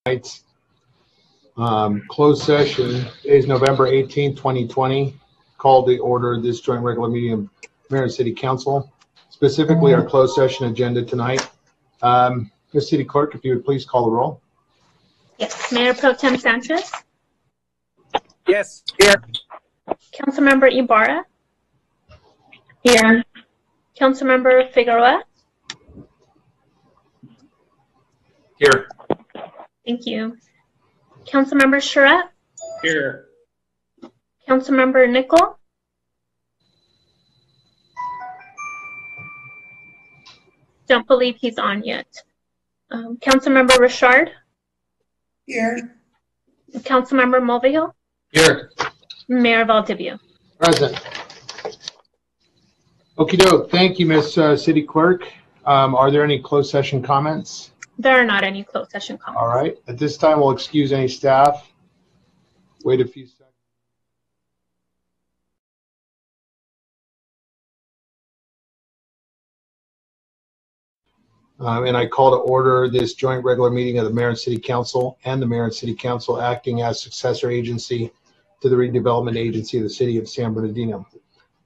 tonight's closed session is November 18, 2020. Called to order this joint regular meeting of Mayor and City Council, specifically our closed session agenda tonight. Ms. City Clerk, if you would please call the roll. Yes. Mayor Pro Tem Sanchez? Yes. Here. Councilmember Ibarra? Here. Councilmember Figueroa? Here. Thank you. Councilmember Charette? Here. Councilmember Nickel? Don't believe he's on yet. Councilmember Richard? Here. Councilmember Mulvihill? Here. Mayor Valdivia? Present. Okie doke. Thank you, Ms. City Clerk. Are there any closed session comments? There are not any closed session comments. All right. At this time, we'll excuse any staff. Wait a few seconds. And I call to order this joint regular meeting of the Mayor and City Council and the Mayor and City Council acting as successor agency to the redevelopment agency of the city of San Bernardino.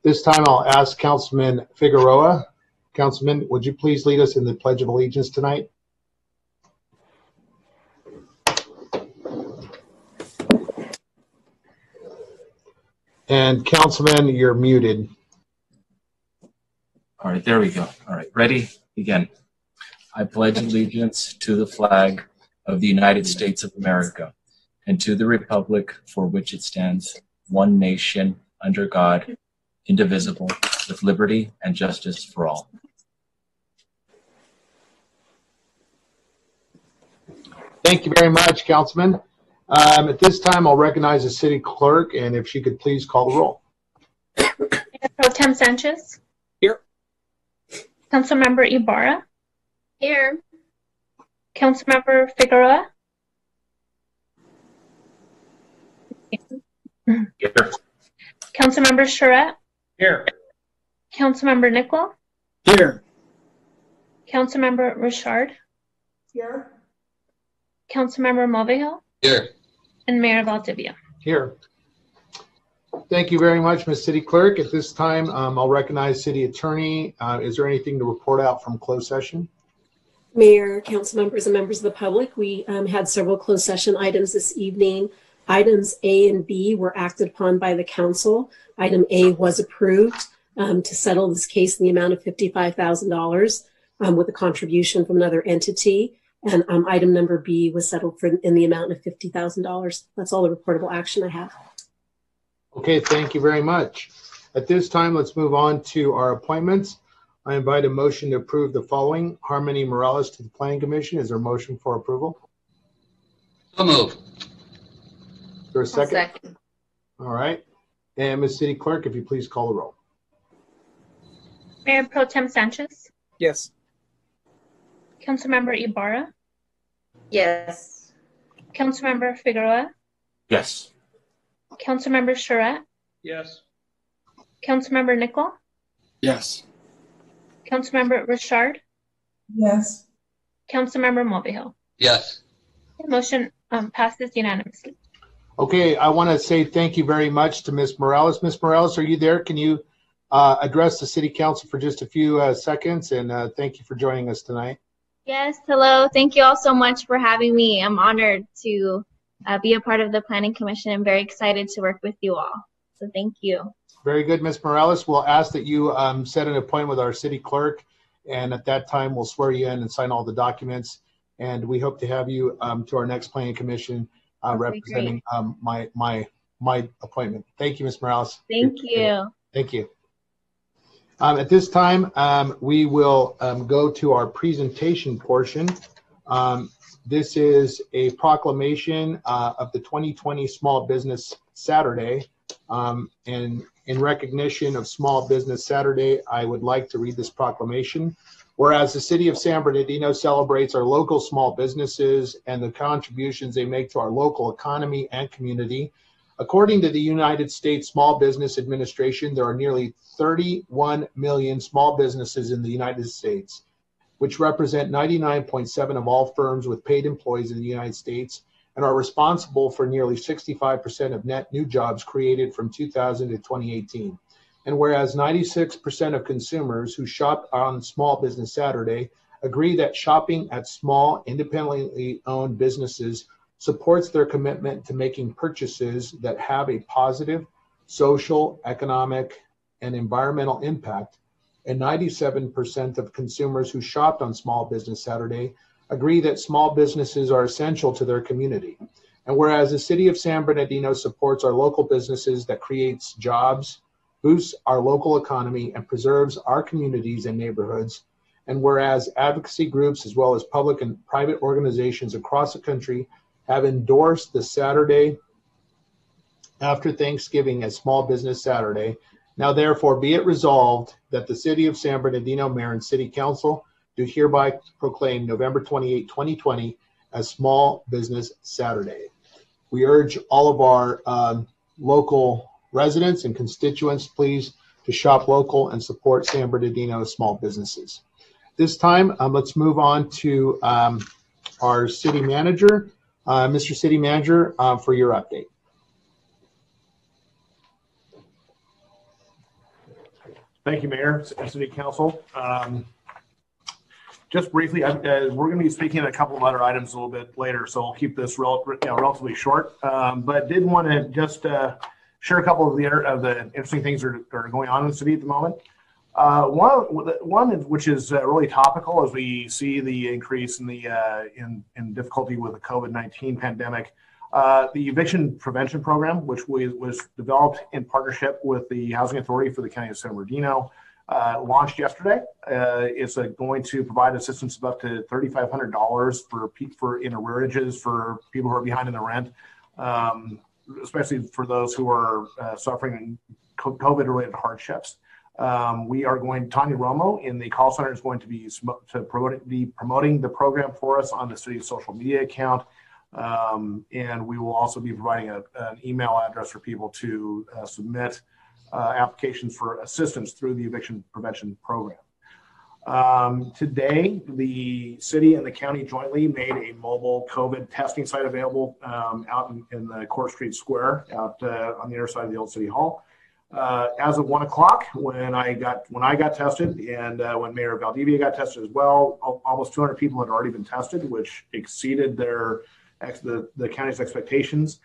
This time I'll ask Councilman Figueroa. Councilman, would you please lead us in the Pledge of Allegiance tonight? And Councilman, you're muted. All right, there we go. All right, ready? Begin. I pledge allegiance to the flag of the United States of America and to the republic for which it stands, one nation, under God, indivisible, with liberty and justice for all. Thank you very much, Councilman. At this time, I'll recognize the City Clerk, and if she could please call the roll. Mayor Pro Tem Sanchez? Here. Councilmember Ibarra? Here. Councilmember Figueroa? Here. Councilmember Charette? Here. Councilmember Nickel? Here. Councilmember Richard? Here. Councilmember Mulvihill? Here. And Mayor Valdivia? Here. Thank you very much, Ms. City Clerk. At this time, I'll recognize City Attorney. Is there anything to report out from closed session? Mayor, council members, and members of the public, we had several closed session items this evening. Items A and B were acted upon by the council. Item A was approved to settle this case in the amount of $55,000 with a contribution from another entity. And item number B was settled in the amount of $50,000. That's all the reportable action I have. Okay, thank you very much. At this time, let's move on to our appointments. I invite a motion to approve the following. Harmony Morales to the Planning Commission. Is there a motion for approval? So move. Is there a second? All right. And Ms. City Clerk, if you please call the roll. Mayor Pro Tem Sanchez? Yes. Councilmember Ibarra? Yes. Councilmember Figueroa? Yes. Councilmember Charette? Yes. Councilmember Nickel? Yes. Councilmember Richard? Yes. Councilmember Mulvihill? Yes. The motion passes unanimously. Okay, I want to say thank you very much to Ms. Morales. Ms. Morales, are you there? Can you address the City Council for just a few seconds? And thank you for joining us tonight. Yes, hello. Thank you all so much for having me. I'm honored to be a part of the Planning Commission. I'm very excited to work with you all. So thank you. Very good, Ms. Morales. We'll ask that you set an appointment with our City Clerk, and at that time, we'll swear you in and sign all the documents. And we hope to have you to our next Planning Commission representing my appointment. Thank you, Ms. Morales. Thank you. Thank you. At this time, we will go to our presentation portion. This is a proclamation of the 2020 Small Business Saturday. And in recognition of Small Business Saturday, I would like to read this proclamation. Whereas the city of San Bernardino celebrates our local small businesses and the contributions they make to our local economy and community, according to the United States Small Business Administration, there are nearly 31 million small businesses in the United States. which represent 99.7% of all firms with paid employees in the United States and are responsible for nearly 65% of net new jobs created from 2000 to 2018. And whereas 96% of consumers who shop on Small Business Saturday agree that shopping at small, independently owned businesses supports their commitment to making purchases that have a positive social, economic, and environmental impact, and 97% of consumers who shopped on Small Business Saturday agree that small businesses are essential to their community. And whereas the City of San Bernardino supports our local businesses that creates jobs, boosts our local economy, and preserves our communities and neighborhoods, and whereas advocacy groups as well as public and private organizations across the country have endorsed the Saturday after Thanksgiving as Small Business Saturday, now therefore be it resolved that the City of San Bernardino Mayor and City Council do hereby proclaim November 28, 2020 as Small Business Saturday. We urge all of our local residents and constituents, please, to shop local and support San Bernardino small businesses. This time, let's move on to our city manager. Mr. City Manager, for your update. Thank you, Mayor and City Council. Just briefly, we're going to be speaking on a couple of other items a little bit later, so I'll keep this relatively short. But did want to just share a couple of the interesting things that are going on in the city at the moment. One which is really topical as we see the increase in the in difficulty with the COVID-19 pandemic. The eviction prevention program, which was developed in partnership with the Housing Authority for the County of San Bernardino, launched yesterday. It's going to provide assistance of up to $3,500 for in arrearages for people who are behind in the rent, especially for those who are suffering COVID-related hardships. Tanya Romo in the call center is going to be promoting the program for us on the city's social media account. And we will also be providing an email address for people to submit applications for assistance through the eviction prevention program. Today, the city and the county jointly made a mobile COVID testing site available out in the Court Street Square out on the other side of the old City Hall. As of 1 o'clock, when I got tested, and when Mayor Valdivia got tested as well, almost 200 people had already been tested, which exceeded the county's expectations.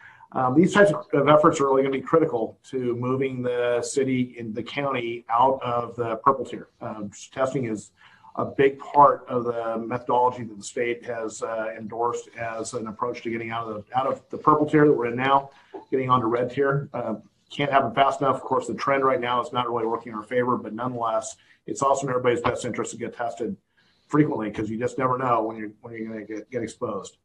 These types of efforts are really going to be critical to moving the city and the county out of the purple tier. Testing is a big part of the methodology that the state has endorsed as an approach to getting out of the purple tier that we're in now, getting onto red tier. Can't happen fast enough. Of course, the trend right now is not really working in our favor, but nonetheless, it's also in everybody's best interest to get tested frequently because you just never know when you're going to get exposed.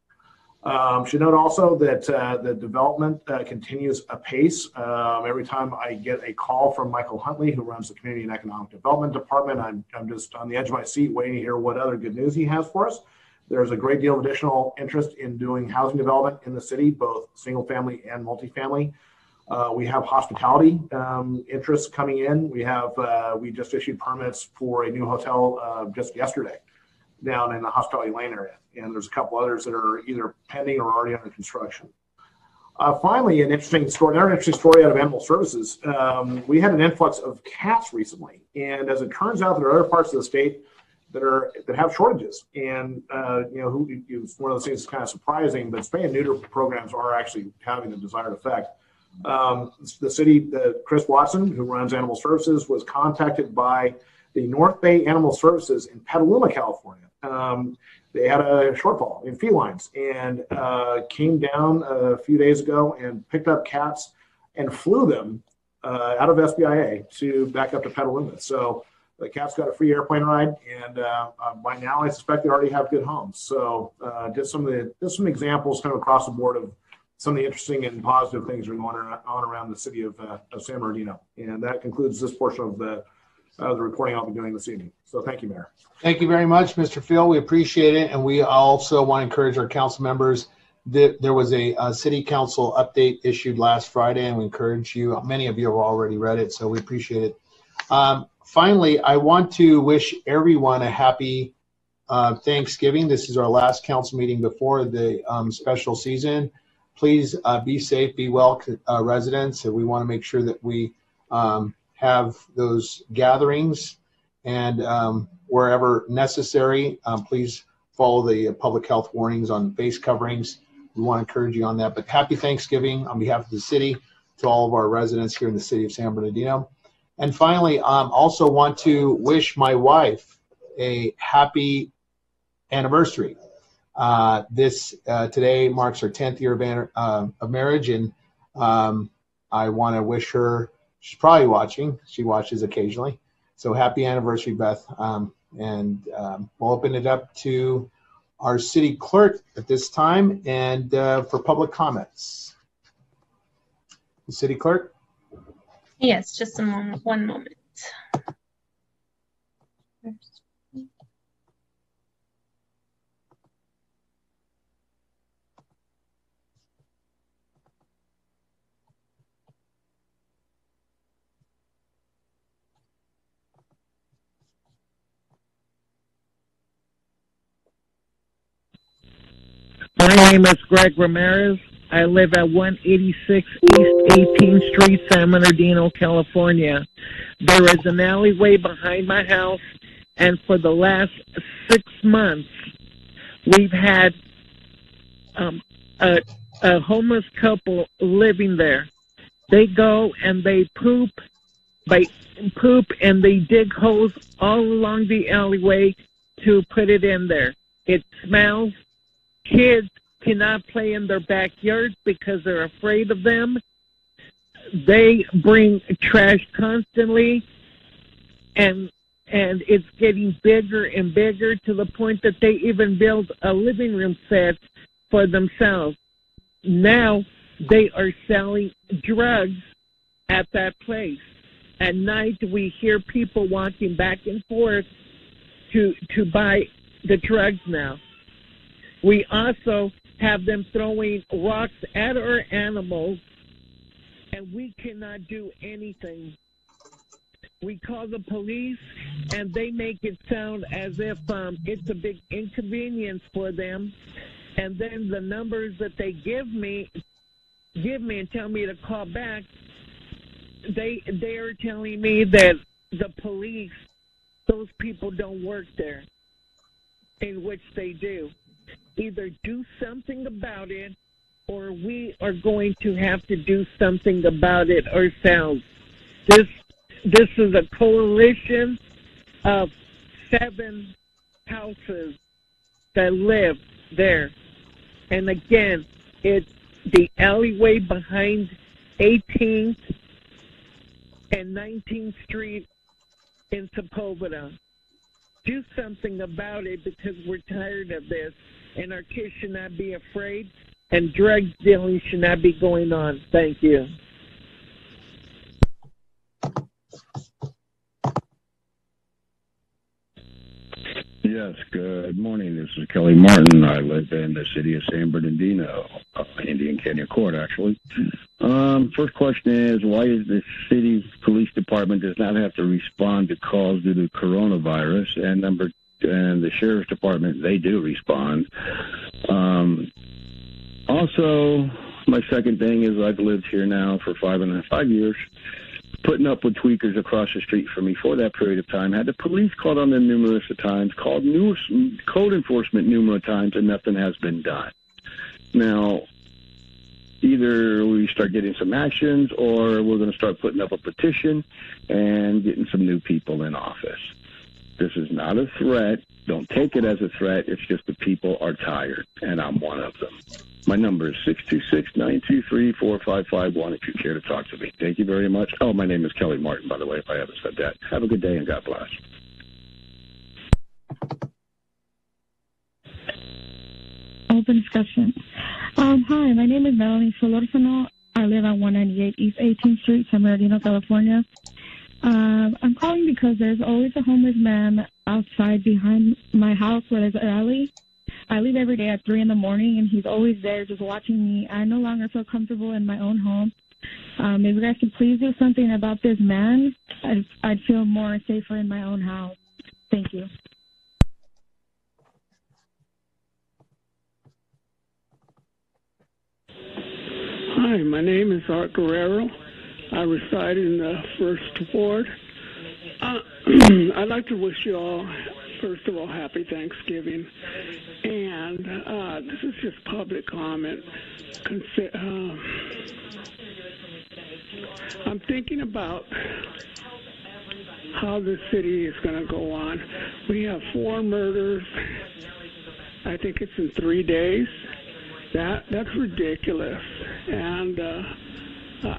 Should note also that the development continues apace. Every time I get a call from Michael Huntley, who runs the Community and Economic Development Department, I'm just on the edge of my seat waiting to hear what other good news he has for us. There's a great deal of additional interest in doing housing development in the city, both single family and multifamily. We have hospitality interests coming in. We just issued permits for a new hotel just yesterday down in the Hospitality Lane area. And there's a couple others that are either pending or already under construction. Finally, another interesting story out of Animal Services. We had an influx of cats recently. And as it turns out, there are other parts of the state that have shortages. And, it's one of those things that's kind of surprising, but spay and neuter programs are actually having the desired effect. The city, Chris Watson, who runs Animal Services, was contacted by the North Bay Animal Services in Petaluma, California. They had a shortfall in felines and came down a few days ago and picked up cats and flew them out of SBIA to back up to Petaluma. So the cats got a free airplane ride, and by now I suspect they already have good homes. So just some examples kind of across the board of some of the interesting and positive things that are going on around the city of San Bernardino. And that concludes this portion of the reporting I'll be doing this evening. So thank you, Mayor. Thank you very much, Mr. Phil. We appreciate it. And we also want to encourage our council members that there was a city council update issued last Friday, and we encourage you, many of you have already read it, so we appreciate it. Finally, I want to wish everyone a happy Thanksgiving. This is our last council meeting before the special season. Please be safe, be well, residents. We want to make sure that we have those gatherings, and wherever necessary, please follow the public health warnings on face coverings. We want to encourage you on that. But happy Thanksgiving on behalf of the city to all of our residents here in the city of San Bernardino. And finally, also want to wish my wife a happy anniversary. Today marks our 10th year of marriage, and I want to wish her, she's probably watching, she watches occasionally, so happy anniversary, Beth. And we'll open it up to our city clerk at this time and for public comments. The city clerk? Yes, just a moment, one moment. My name is Greg Ramirez. I live at 186 East 18th Street, San Bernardino, California. There is an alleyway behind my house, and for the last 6 months, we've had a homeless couple living there. They go and they poop and they dig holes all along the alleyway to put it in there. It smells. Kids cannot play in their backyards because they're afraid of them. They bring trash constantly, and it's getting bigger and bigger to the point that they even build a living room set for themselves. Now they are selling drugs at that place. At night, we hear people walking back and forth to buy the drugs now. We also have them throwing rocks at our animals, and we cannot do anything. We call the police, and they make it sound as if it's a big inconvenience for them. And then the numbers that they give me and tell me to call back, they are telling me that the police, those people don't work there, in which they do. Either do something about it, or we are going to have to do something about it ourselves. This is a coalition of 7 houses that live there. And again, it's the alleyway behind 18th and 19th Street in Sepulveda. Do something about it, because we're tired of this, and our kids should not be afraid, and drug dealing should not be going on. Thank you. Yes, good morning. This is Kelly Martin. I live in the city of San Bernardino, Indian Canyon Court, actually. First question is, why is the city police department does not have to respond to calls due to coronavirus? And the sheriff's department, they do respond. Also, my second thing is I've lived here now for 5 years, putting up with tweakers across the street from me for that period of time. Had the police called on them numerous times, called code enforcement numerous times, and nothing has been done. Now, either we start getting some actions, or we're going to start putting up a petition and getting some new people in office. This is not a threat. Don't take it as a threat. It's just the people are tired, and I'm one of them. My number is 626-923-4551 if you care to talk to me. Thank you very much. Oh, my name is Kelly Martin, by the way, if I haven't said that. Have a good day, and God bless. Open discussion. Hi, my name is Melanie Solorzano. I live at 198 East 18th Street, San Bernardino, California. I'm calling because there's always a homeless man outside behind my house where there's an alley. I leave every day at 3 in the morning, and he's always there just watching me. I no longer feel comfortable in my own home. If you guys could please do something about this man, I'd feel more safer in my own house. Thank you. my name is Art Guerrero. I reside in the First Ward. I'd like to wish you all, first of all, happy Thanksgiving. And this is just public comment. I'm thinking about how the city is going to go on. We have 4 murders. I think it's in 3 days. That's ridiculous. And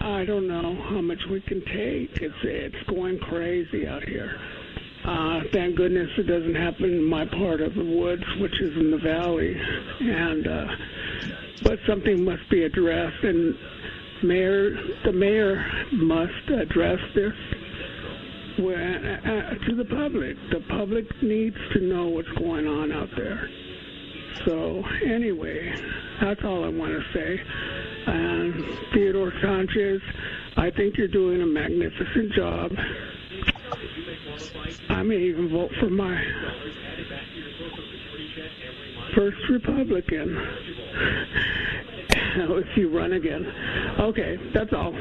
I don't know how much we can take. It's going crazy out here. Thank goodness it doesn't happen in my part of the woods, which is in the valley. And but something must be addressed, and the mayor must address this to the public. The public needs to know what's going on out there. So anyway, that's all I want to say. And Theodore Sanchez, I think you're doing a magnificent job. I may even vote for my first Republican if you run again. Okay, that's all.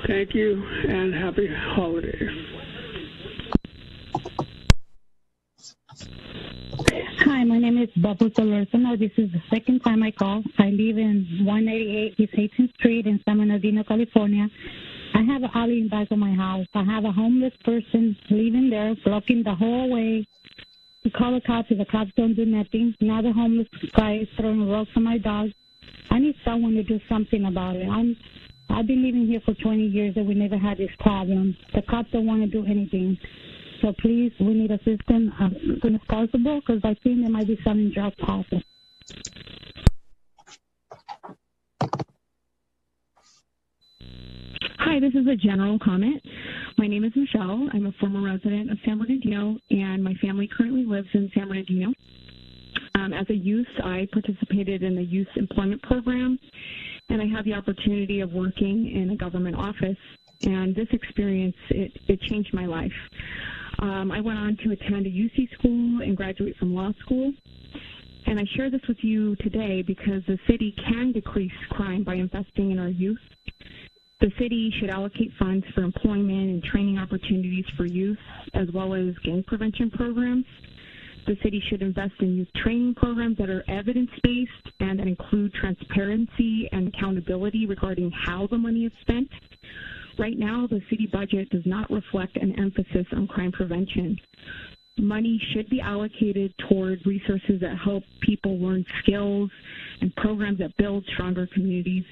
Thank you, and happy holidays. Hi, my name is Bubba Solorzano. This is the second time I call. I live in 188 East 18th Street in San Bernardino, California. I have an alley in back of my house. I have a homeless person living there, blocking the whole way. We call the cops, and the cops don't do nothing. Now the homeless guy is throwing rocks on my dog. I need someone to do something about it. I've been living here for 20 years, and we never had this problem. The cops don't want to do anything. So please, we need assistance as soon as possible, because I think there might be some drug process. Hi, this is a general comment. My name is Michelle. I'm a former resident of San Bernardino, and my family currently lives in San Bernardino. As a youth, I participated in the youth employment program, and I had the opportunity of working in a government office. And this experience, it changed my life. I went on to attend a UC school and graduate from law school. And I share this with you today because the city can decrease crime by investing in our youth. The city should allocate funds for employment and training opportunities for youth, as well as gang prevention programs. The city should invest in youth training programs that are evidence-based and that include transparency and accountability regarding how the money is spent. Right now, the city budget does not reflect an emphasis on crime prevention. Money should be allocated toward resources that help people learn skills and programs that build stronger communities.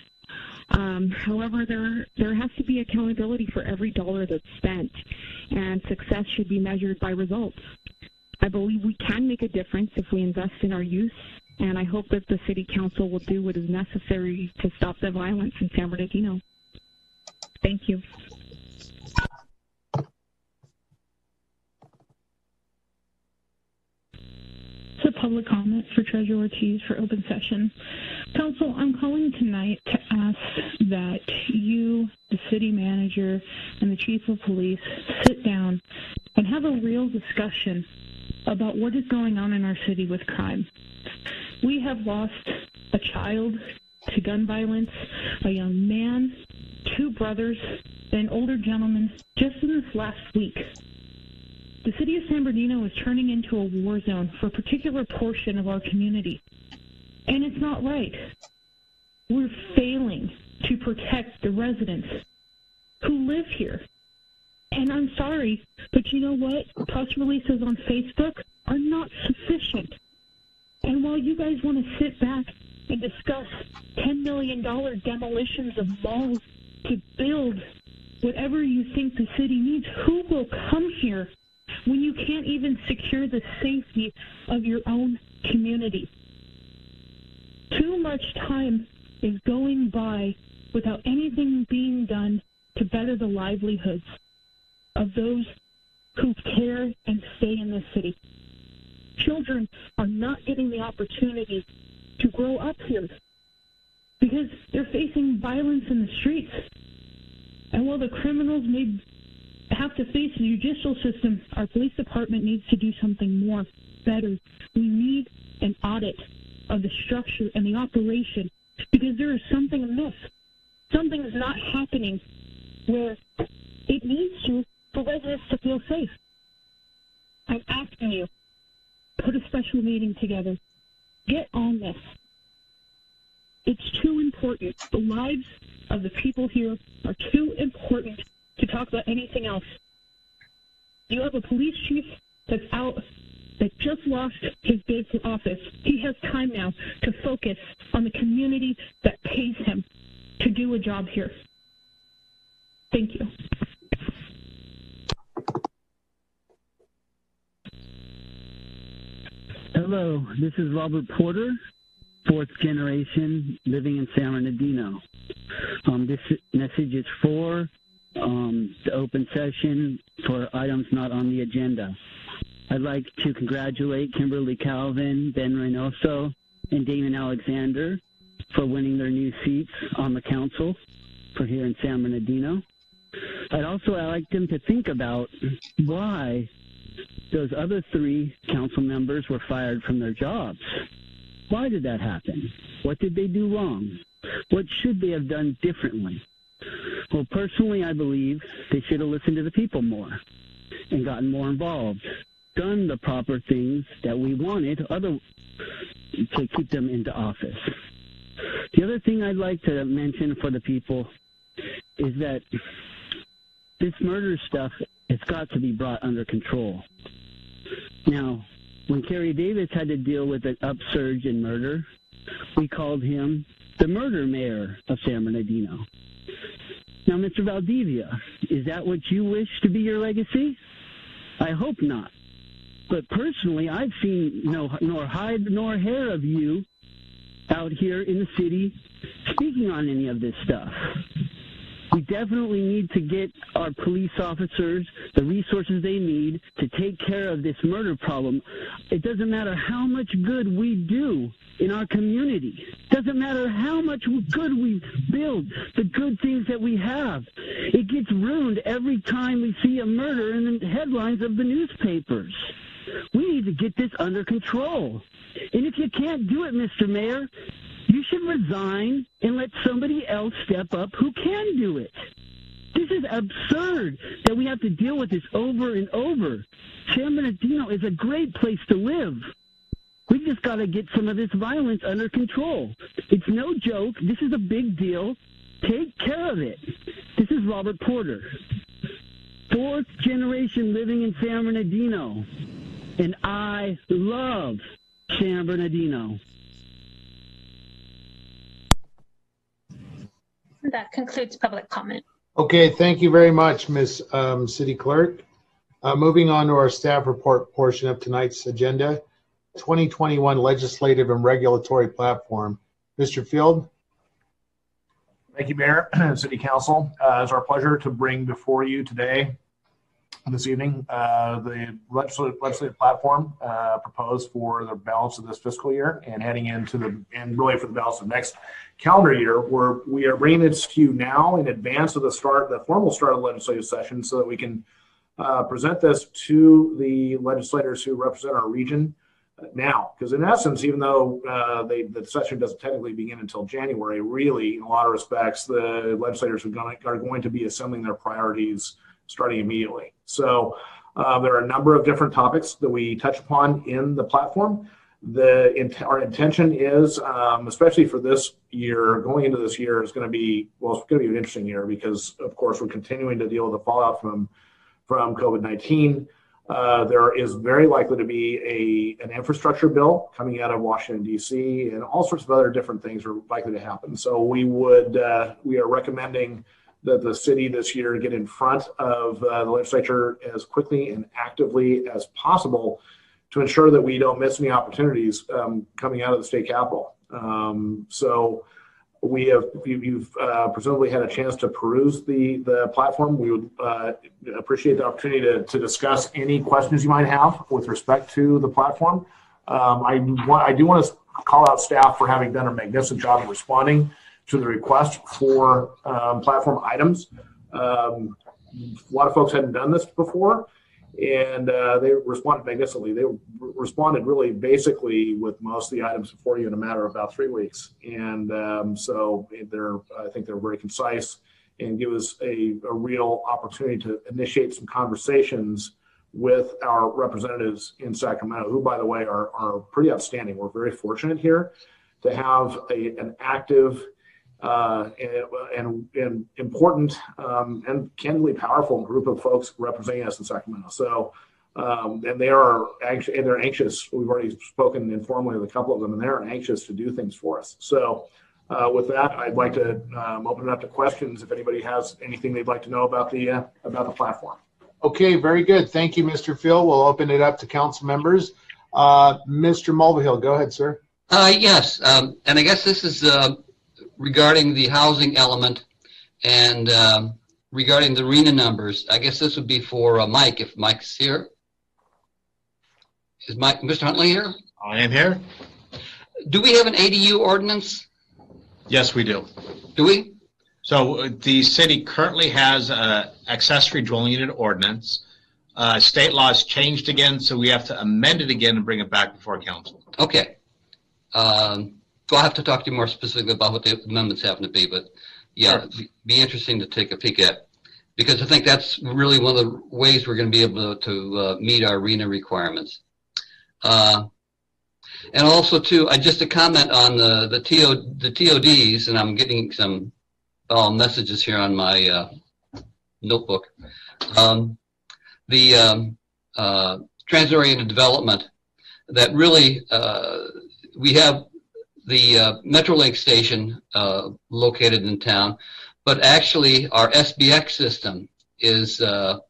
However, there has to be accountability for every dollar that's spent, and success should be measured by results. I believe we can make a difference if we invest in our youth, and I hope that the City Council will do what is necessary to stop the violence in San Bernardino. Thank you. It's a public comment for Treasurer Ortiz for open session. Council, I'm calling tonight to ask that you, the city manager, and the chief of police sit down and have a real discussion about what is going on in our city with crime. We have lost a child to gun violence, a young man, 2 brothers, and an older gentleman just in this last week. The city of San Bernardino is turning into a war zone for a particular portion of our community. And it's not right. We're failing to protect the residents who live here. And I'm sorry, but you know what? Press releases on Facebook are not sufficient. And while you guys want to sit back and discuss $10 million demolitions of malls to build whatever you think the city needs, who will come here when you can't even secure the safety of your own community? Too much time is going by without anything being done to better the livelihoods of those who care and stay in this city. Children are not getting the opportunity to grow up here because they're facing violence in the streets. And while the criminals may have to face the judicial system, our police department needs to do something more, better. We need an audit of the structure and the operation because there is something amiss. something is not happening where it needs to for residents to feel safe. I'm asking you, put a special meeting together. Get on this. It's too important. The lives of the people here are too important to talk about anything else. You have a police chief that's out, that just lost his bid for office. He has time now to focus on the community that pays him to do a job here. Thank you. Hello, this is Robert Porter, fourth generation, living in San Bernardino. This message is for the open session for items not on the agenda. I'd like to congratulate Kimberly Calvin, Ben Reynoso, and Damon Alexander for winning their new seats on the council for here in San Bernardino. I'd also like them to think about why those other 3 council members were fired from their jobs. Why did that happen? What did they do wrong? What should they have done differently? Well, personally, I believe they should have listened to the people more and gotten more involved, done the proper things that we wanted to keep them into office. The other thing I'd like to mention for the people is that this murder stuff has got to be brought under control. Now, when Kerry Davis had to deal with an upsurge in murder, we called him the murder mayor of San Bernardino. Now, Mr. Valdivia, is that what you wish to be your legacy? I hope not. But personally, I've seen nor hide nor hair of you out here in the city speaking on any of this stuff. We definitely need to get our police officers the resources they need to take care of this murder problem. It doesn't matter how much good we do in our community. It doesn't matter how much good we build, the good things that we have. It gets ruined every time we see a murder in the headlines of the newspapers. We need to get this under control. And if you can't do it, Mr. Mayor, you should resign and let somebody else step up who can do it. This is absurd that we have to deal with this over and over. San Bernardino is a great place to live. We just got to get some of this violence under control. It's no joke. This is a big deal. Take care of it. This is Robert Porter, fourth generation living in San Bernardino, and I love San Bernardino. That concludes public comment. Okay, thank you very much, Ms. City Clerk. Moving on to our staff report portion of tonight's agenda, 2021 Legislative and Regulatory Platform. Mr. Field. Thank you, Mayor and City Council. It's our pleasure to bring before you today, this evening, the legislative platform proposed for the balance of this fiscal year and heading into and really for the balance of next calendar year, where we are bringing this to you now in advance of the formal start of the legislative session so that we can present this to the legislators who represent our region now. Because in essence, even though the session doesn't technically begin until January, really, in a lot of respects, the legislators are going to be assembling their priorities starting immediately. So there are a number of different topics that we touch upon in the platform. Our intention is, especially for this year, going into this year, is going to be, well, it's going to be an interesting year because, of course, we're continuing to deal with the fallout from COVID-19. There is very likely to be an infrastructure bill coming out of Washington, D.C., and all sorts of other different things are likely to happen. So we are recommending that the city this year get in front of the legislature as quickly and actively as possible to ensure that we don't miss any opportunities coming out of the state capitol. So you've presumably had a chance to peruse the platform. We would appreciate the opportunity to discuss any questions you might have with respect to the platform. I do want to call out staff for having done a magnificent job of responding to the request for platform items. A lot of folks hadn't done this before, And they responded magnificently. They responded really basically with most of the items before you in a matter of about 3 weeks. And so I think they're very concise and give us a real opportunity to initiate some conversations with our representatives in Sacramento, who, by the way, are pretty outstanding. We're very fortunate here to have an active and important and candidly powerful group of folks representing us in Sacramento. So, and they're anxious. We've already spoken informally with a couple of them, and they're anxious to do things for us. So, with that, I'd like to open it up to questions if anybody has anything they'd like to know about the platform. Okay, very good. Thank you, Mr. Phil. We'll open it up to council members. Mr. Mulvihill, go ahead, sir. Yes, and I guess this is regarding the housing element and regarding the RHNA numbers. I guess this would be for Mike, if Mike's here. Is Mr. Huntley here? I am here. Do we have an ADU ordinance? Yes, we do. Do we? So the city currently has an accessory dwelling unit ordinance. State law has changed again, so we have to amend it again and bring it back before council. Okay. So I'll have to talk to you more specifically about what the amendments happen to be, but yeah, it'd be interesting to take a peek at, because I think that's really one of the ways we're going to be able to meet our RHNA requirements. And also too, just a comment on the TODs, and I'm getting some messages here on my notebook. The transit-oriented development, that really we have the Metrolink station located in town, but actually our SBX system is the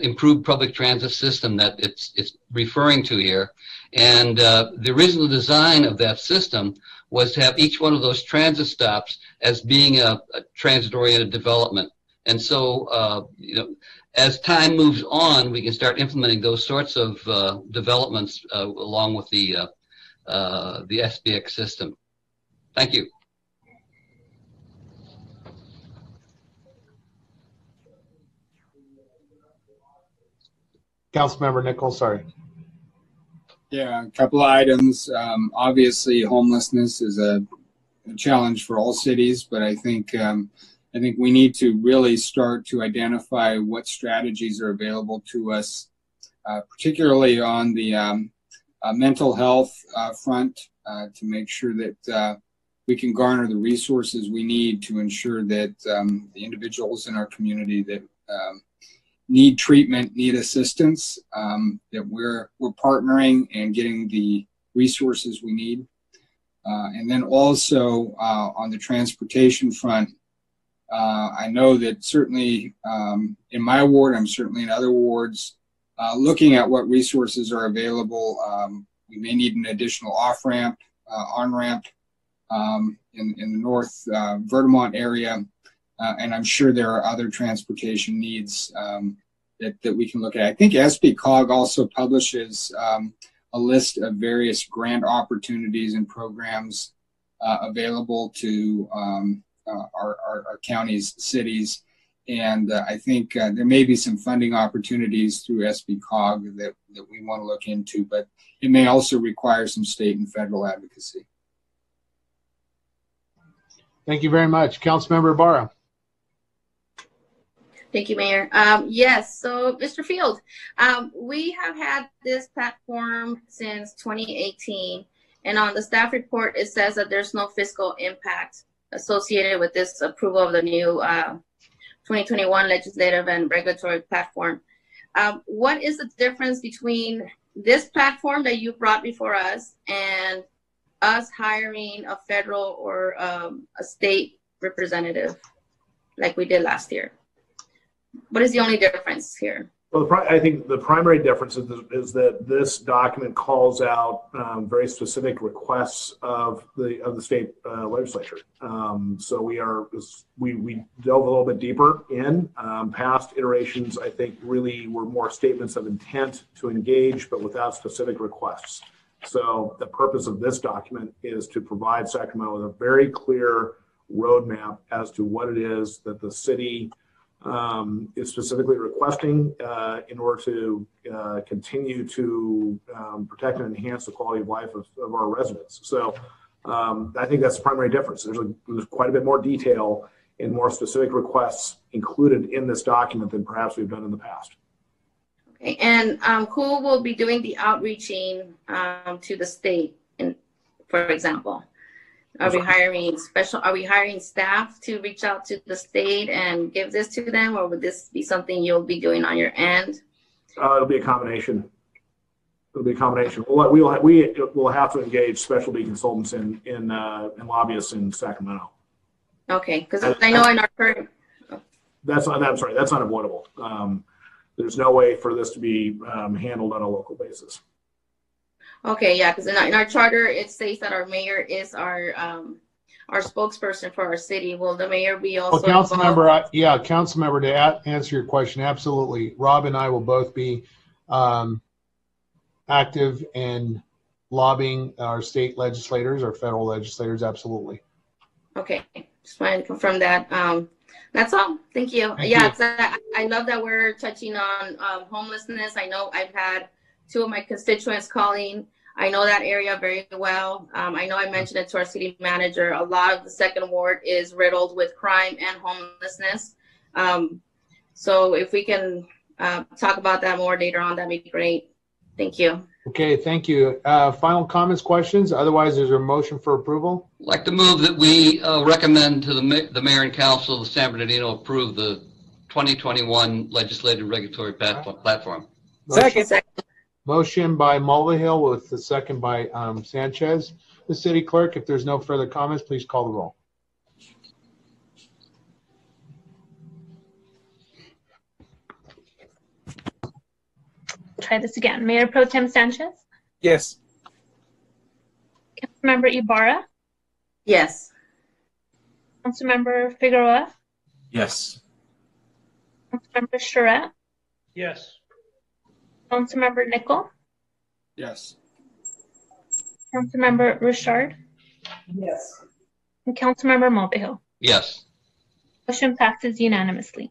improved public transit system that it's referring to here. And the original design of that system was to have each one of those transit stops as being a transit-oriented development. And so, as time moves on, we can start implementing those sorts of developments along with the SBX system. Thank you. Councilmember Nichols, sorry. Yeah, a couple of items. Obviously, homelessness is a challenge for all cities, but I think we need to really start to identify what strategies are available to us, particularly on the mental health front, to make sure that we can garner the resources we need to ensure that the individuals in our community that need treatment, need assistance, that we're partnering and getting the resources we need. And then also on the transportation front, I know that certainly in my ward, I'm certainly in other wards, looking at what resources are available. We may need an additional off-ramp, on-ramp in the North Vermont area. And I'm sure there are other transportation needs that we can look at. I think SBCOG also publishes a list of various grant opportunities and programs available to our counties, cities. And I think there may be some funding opportunities through SBCOG that we want to look into, but it may also require some state and federal advocacy. Thank you very much. Councilmember Ibarra. Thank you, Mayor. Yes, so Mr. Field, we have had this platform since 2018, and on the staff report, it says that there's no fiscal impact associated with this approval of the new 2021 legislative and regulatory platform. What is the difference between this platform that you brought before us and us hiring a federal or a state representative like we did last year? What is the only difference here? Well, I think the primary difference is that this document calls out very specific requests of the state legislature. So we delve a little bit deeper in. Past iterations, I think, really were more statements of intent to engage, but without specific requests. So the purpose of this document is to provide Sacramento with a very clear roadmap as to what it is that the city is specifically requesting in order to continue to protect and enhance the quality of life of our residents. So I think that's the primary difference. There's quite a bit more detail and more specific requests included in this document than perhaps we've done in the past. Okay, and who will be doing the outreaching to the state, for example? Are we hiring staff to reach out to the state and give this to them, or would this be something you'll be doing on your end? It'll be a combination. We'll have to engage specialty consultants and lobbyists in Sacramento. Okay, because I know in our current. That's unavoidable. There's no way for this to be handled on a local basis. Okay, yeah, because in our charter it states that our mayor is our spokesperson for our city. Will the mayor be also? Councilmember, to answer your question, absolutely. Rob and I will both be active in lobbying our state legislators, our federal legislators, absolutely. Okay, just wanted to confirm that. That's all. Thank you. Thank you. I love that we're touching on homelessness. I know I've had 2 of my constituents calling. I know that area very well. I know I mentioned it to our city manager. A lot of the second ward is riddled with crime and homelessness. So if we can talk about that more later on, that'd be great. Thank you. Okay, thank you. Final comments, questions? Otherwise, there's a motion for approval. I'd like to move that we recommend to the mayor and council of San Bernardino approve the 2021 legislative regulatory platform. Second. Motion by Mulvihill with the second by Sanchez. The city clerk, if there's no further comments, please call the roll. Try this again. Mayor Pro Tem Sanchez? Yes. Councilmember Ibarra? Yes. Councilmember Figueroa? Yes. Councilmember Charette? Yes. Councilmember Nickel? Yes. Councilmember Richard? Yes. And Councilmember Mulvihill? Yes. Motion passes unanimously.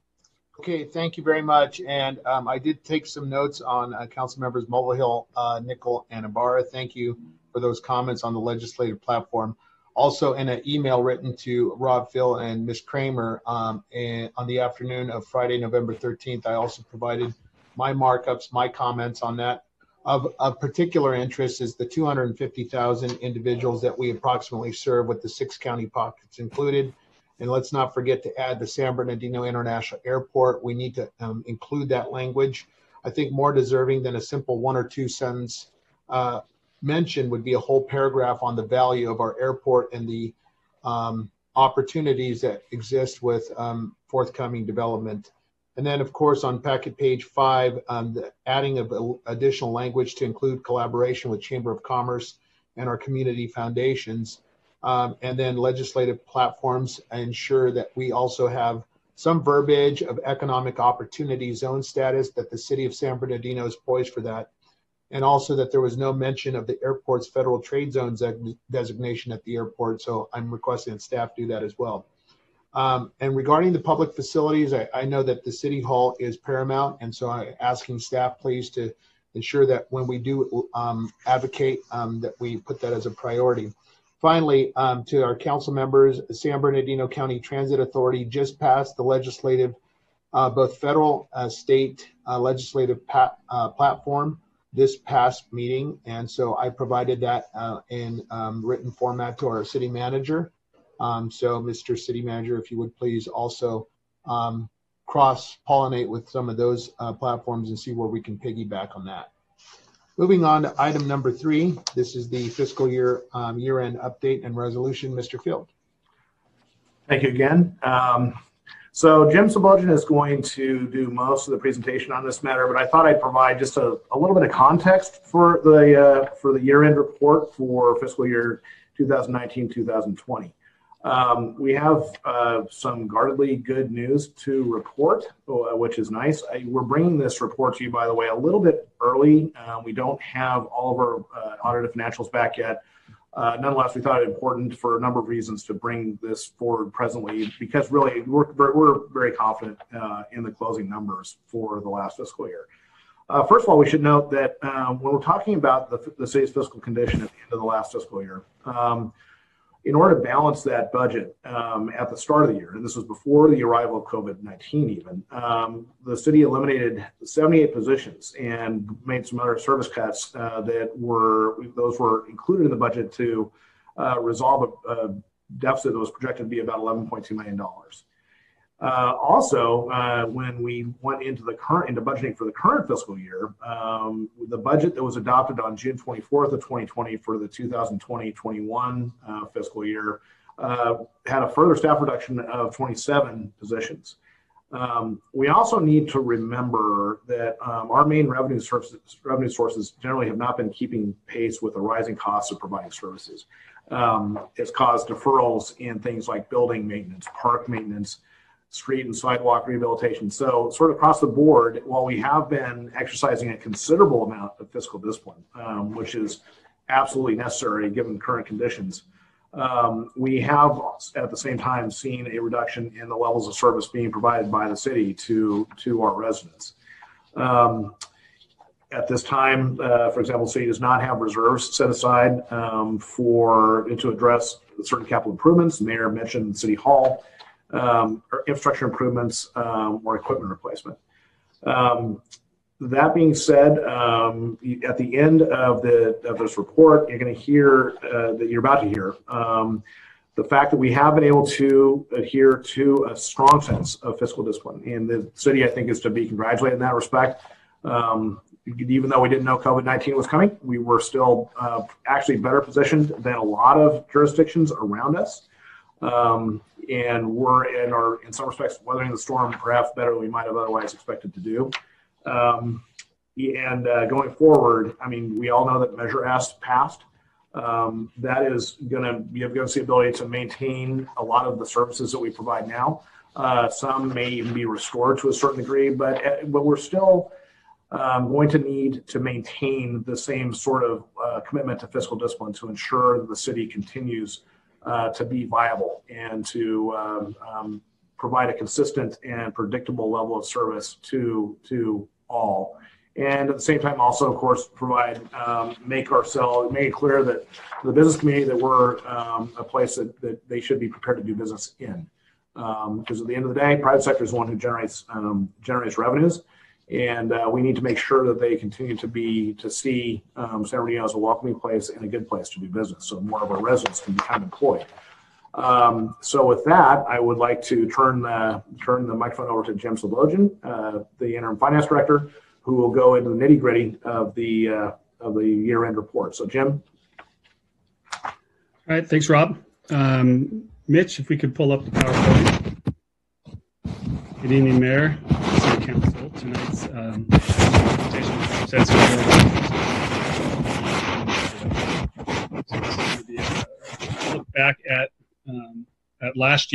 Okay, thank you very much. And I did take some notes on council members Mulvihill, Nickel, and Ibarra. Thank you for those comments on the legislative platform. Also, in an email written to Rob, Phil, and Ms. Kramer on the afternoon of Friday, November 13th, I also provided my markups, my comments on that. Of particular interest is the 250,000 individuals that we approximately serve with the 6 county pockets included. And let's not forget to add the San Bernardino International Airport. We need to include that language. I think more deserving than a simple 1 or 2 sentence mention would be a whole paragraph on the value of our airport and the opportunities that exist with forthcoming development. And then, of course, on packet page 5, the adding of additional language to include collaboration with Chamber of Commerce and our community foundations. And then legislative platforms ensure that we also have some verbiage of economic opportunity zone status, that the city of San Bernardino is poised for that. And also that there was no mention of the airport's federal trade zone designation at the airport. So I'm requesting that staff do that as well. And regarding the public facilities, I know that the city hall is paramount. And so I'm asking staff, please, to ensure that when we do advocate, that we put that as a priority. Finally, to our council members, San Bernardino County Transit Authority just passed the legislative, both federal, state legislative platform this past meeting. And so I provided that in written format to our city manager. So Mr. City Manager, if you would please also cross-pollinate with some of those platforms and see where we can piggyback on that. Moving on to item number 3, this is the fiscal year year-end update and resolution. Mr. Field. Thank you again. So Jim Sablogian is going to do most of the presentation on this matter, but I thought I'd provide just a little bit of context for the year-end report for fiscal year 2019-2020. We have some guardedly good news to report, which is nice. We're bringing this report to you, by the way, a little bit early. We don't have all of our audited financials back yet. Nonetheless, we thought it important for a number of reasons to bring this forward presently, because really we're very confident in the closing numbers for the last fiscal year. First of all, we should note that when we're talking about the city's fiscal condition at the end of the last fiscal year, in order to balance that budget at the start of the year, and this was before the arrival of COVID-19 even, the city eliminated 78 positions and made some other service cuts that were included in the budget to resolve a deficit that was projected to be about $11.2 million. Also, when we went into budgeting for the current fiscal year, the budget that was adopted on June 24th of 2020 for the 2020-21 fiscal year had a further staff reduction of 27 positions. We also need to remember that our main revenue sources generally have not been keeping pace with the rising costs of providing services. It's caused deferrals in things like building maintenance, park maintenance, street and sidewalk rehabilitation. So sort of across the board, while we have been exercising a considerable amount of fiscal discipline, which is absolutely necessary given current conditions, we have at the same time seen a reduction in the levels of service being provided by the city to our residents. At this time, for example, the city does not have reserves set aside to address certain capital improvements. The mayor mentioned City Hall, or infrastructure improvements, or equipment replacement. That being said, at the end of this report, you're going to hear that you're about to hear the fact that we have been able to adhere to a strong sense of fiscal discipline, and the city, I think, is to be congratulated in that respect. Even though we didn't know COVID-19 was coming, we were still actually better positioned than a lot of jurisdictions around us. And we're in some respects weathering the storm perhaps better than we might have otherwise expected to do. Going forward, I mean, we all know that Measure S passed. That is going to give us the ability to maintain a lot of the services that we provide now. Some may even be restored to a certain degree, but we're still going to need to maintain the same sort of commitment to fiscal discipline to ensure that the city continues to be viable and to provide a consistent and predictable level of service to all. And at the same time, also, of course, make it clear that to the business community that we're a place that they should be prepared to do business in. Because at the end of the day, private sector is the one who generates revenues. And we need to make sure that they continue to see San Bernardino as a welcoming place and a good place to do business, so more of our residents can become employed. So with that, I would like to turn the microphone over to Jim Slobodan, the interim finance director, who will go into the nitty-gritty of the year-end report. So Jim. All right, thanks, Rob. Mitch, if we could pull up the PowerPoint. Good evening, Mayor, City Council. Tonight's presentation sets look back at last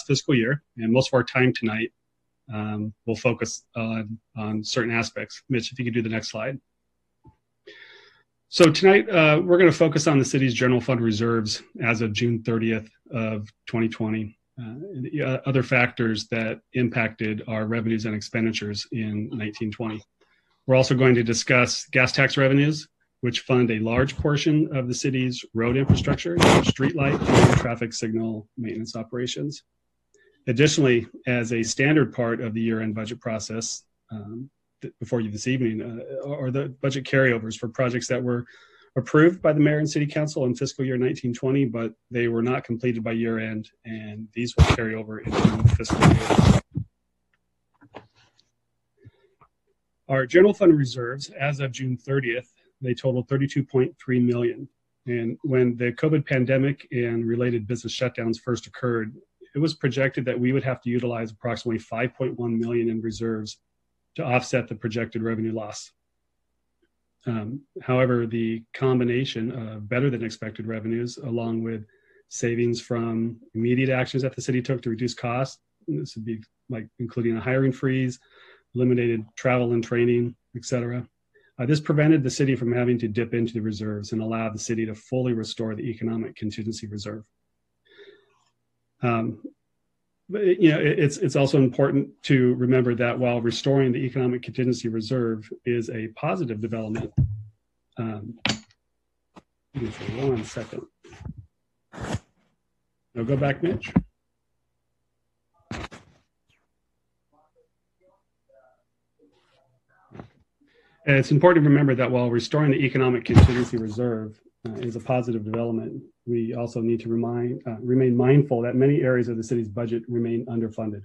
fiscal year, and most of our time tonight will focus on certain aspects. Mitch, if you could do the next slide. So tonight we're going to focus on the city's general fund reserves as of June 30th of 2020. Other factors that impacted our revenues and expenditures in 1920. We're also going to discuss gas tax revenues, which fund a large portion of the city's road infrastructure, streetlight, and traffic signal maintenance operations. Additionally, as a standard part of the year-end budget process, before you this evening, are the budget carryovers for projects that were approved by the mayor and city council in fiscal year 1920, but they were not completed by year end, and these will carry over into fiscal year. Our general fund reserves, as of June 30th, they totaled $32.3 million. And when the COVID pandemic and related business shutdowns first occurred, it was projected that we would have to utilize approximately $5.1 million in reserves to offset the projected revenue loss. However, the combination of better than expected revenues, along with savings from immediate actions that the city took to reduce costs, this would be like including a hiring freeze, eliminated travel and training, etc., This prevented the city from having to dip into the reserves and allowed the city to fully restore the economic contingency reserve. But, you know, it's also important to remember that while restoring the economic contingency reserve is a positive development, give me for 1 second. Now go back, Mitch. And it's important to remember that while restoring the economic contingency reserve is a positive development, we also need to remain mindful that many areas of the city's budget remain underfunded.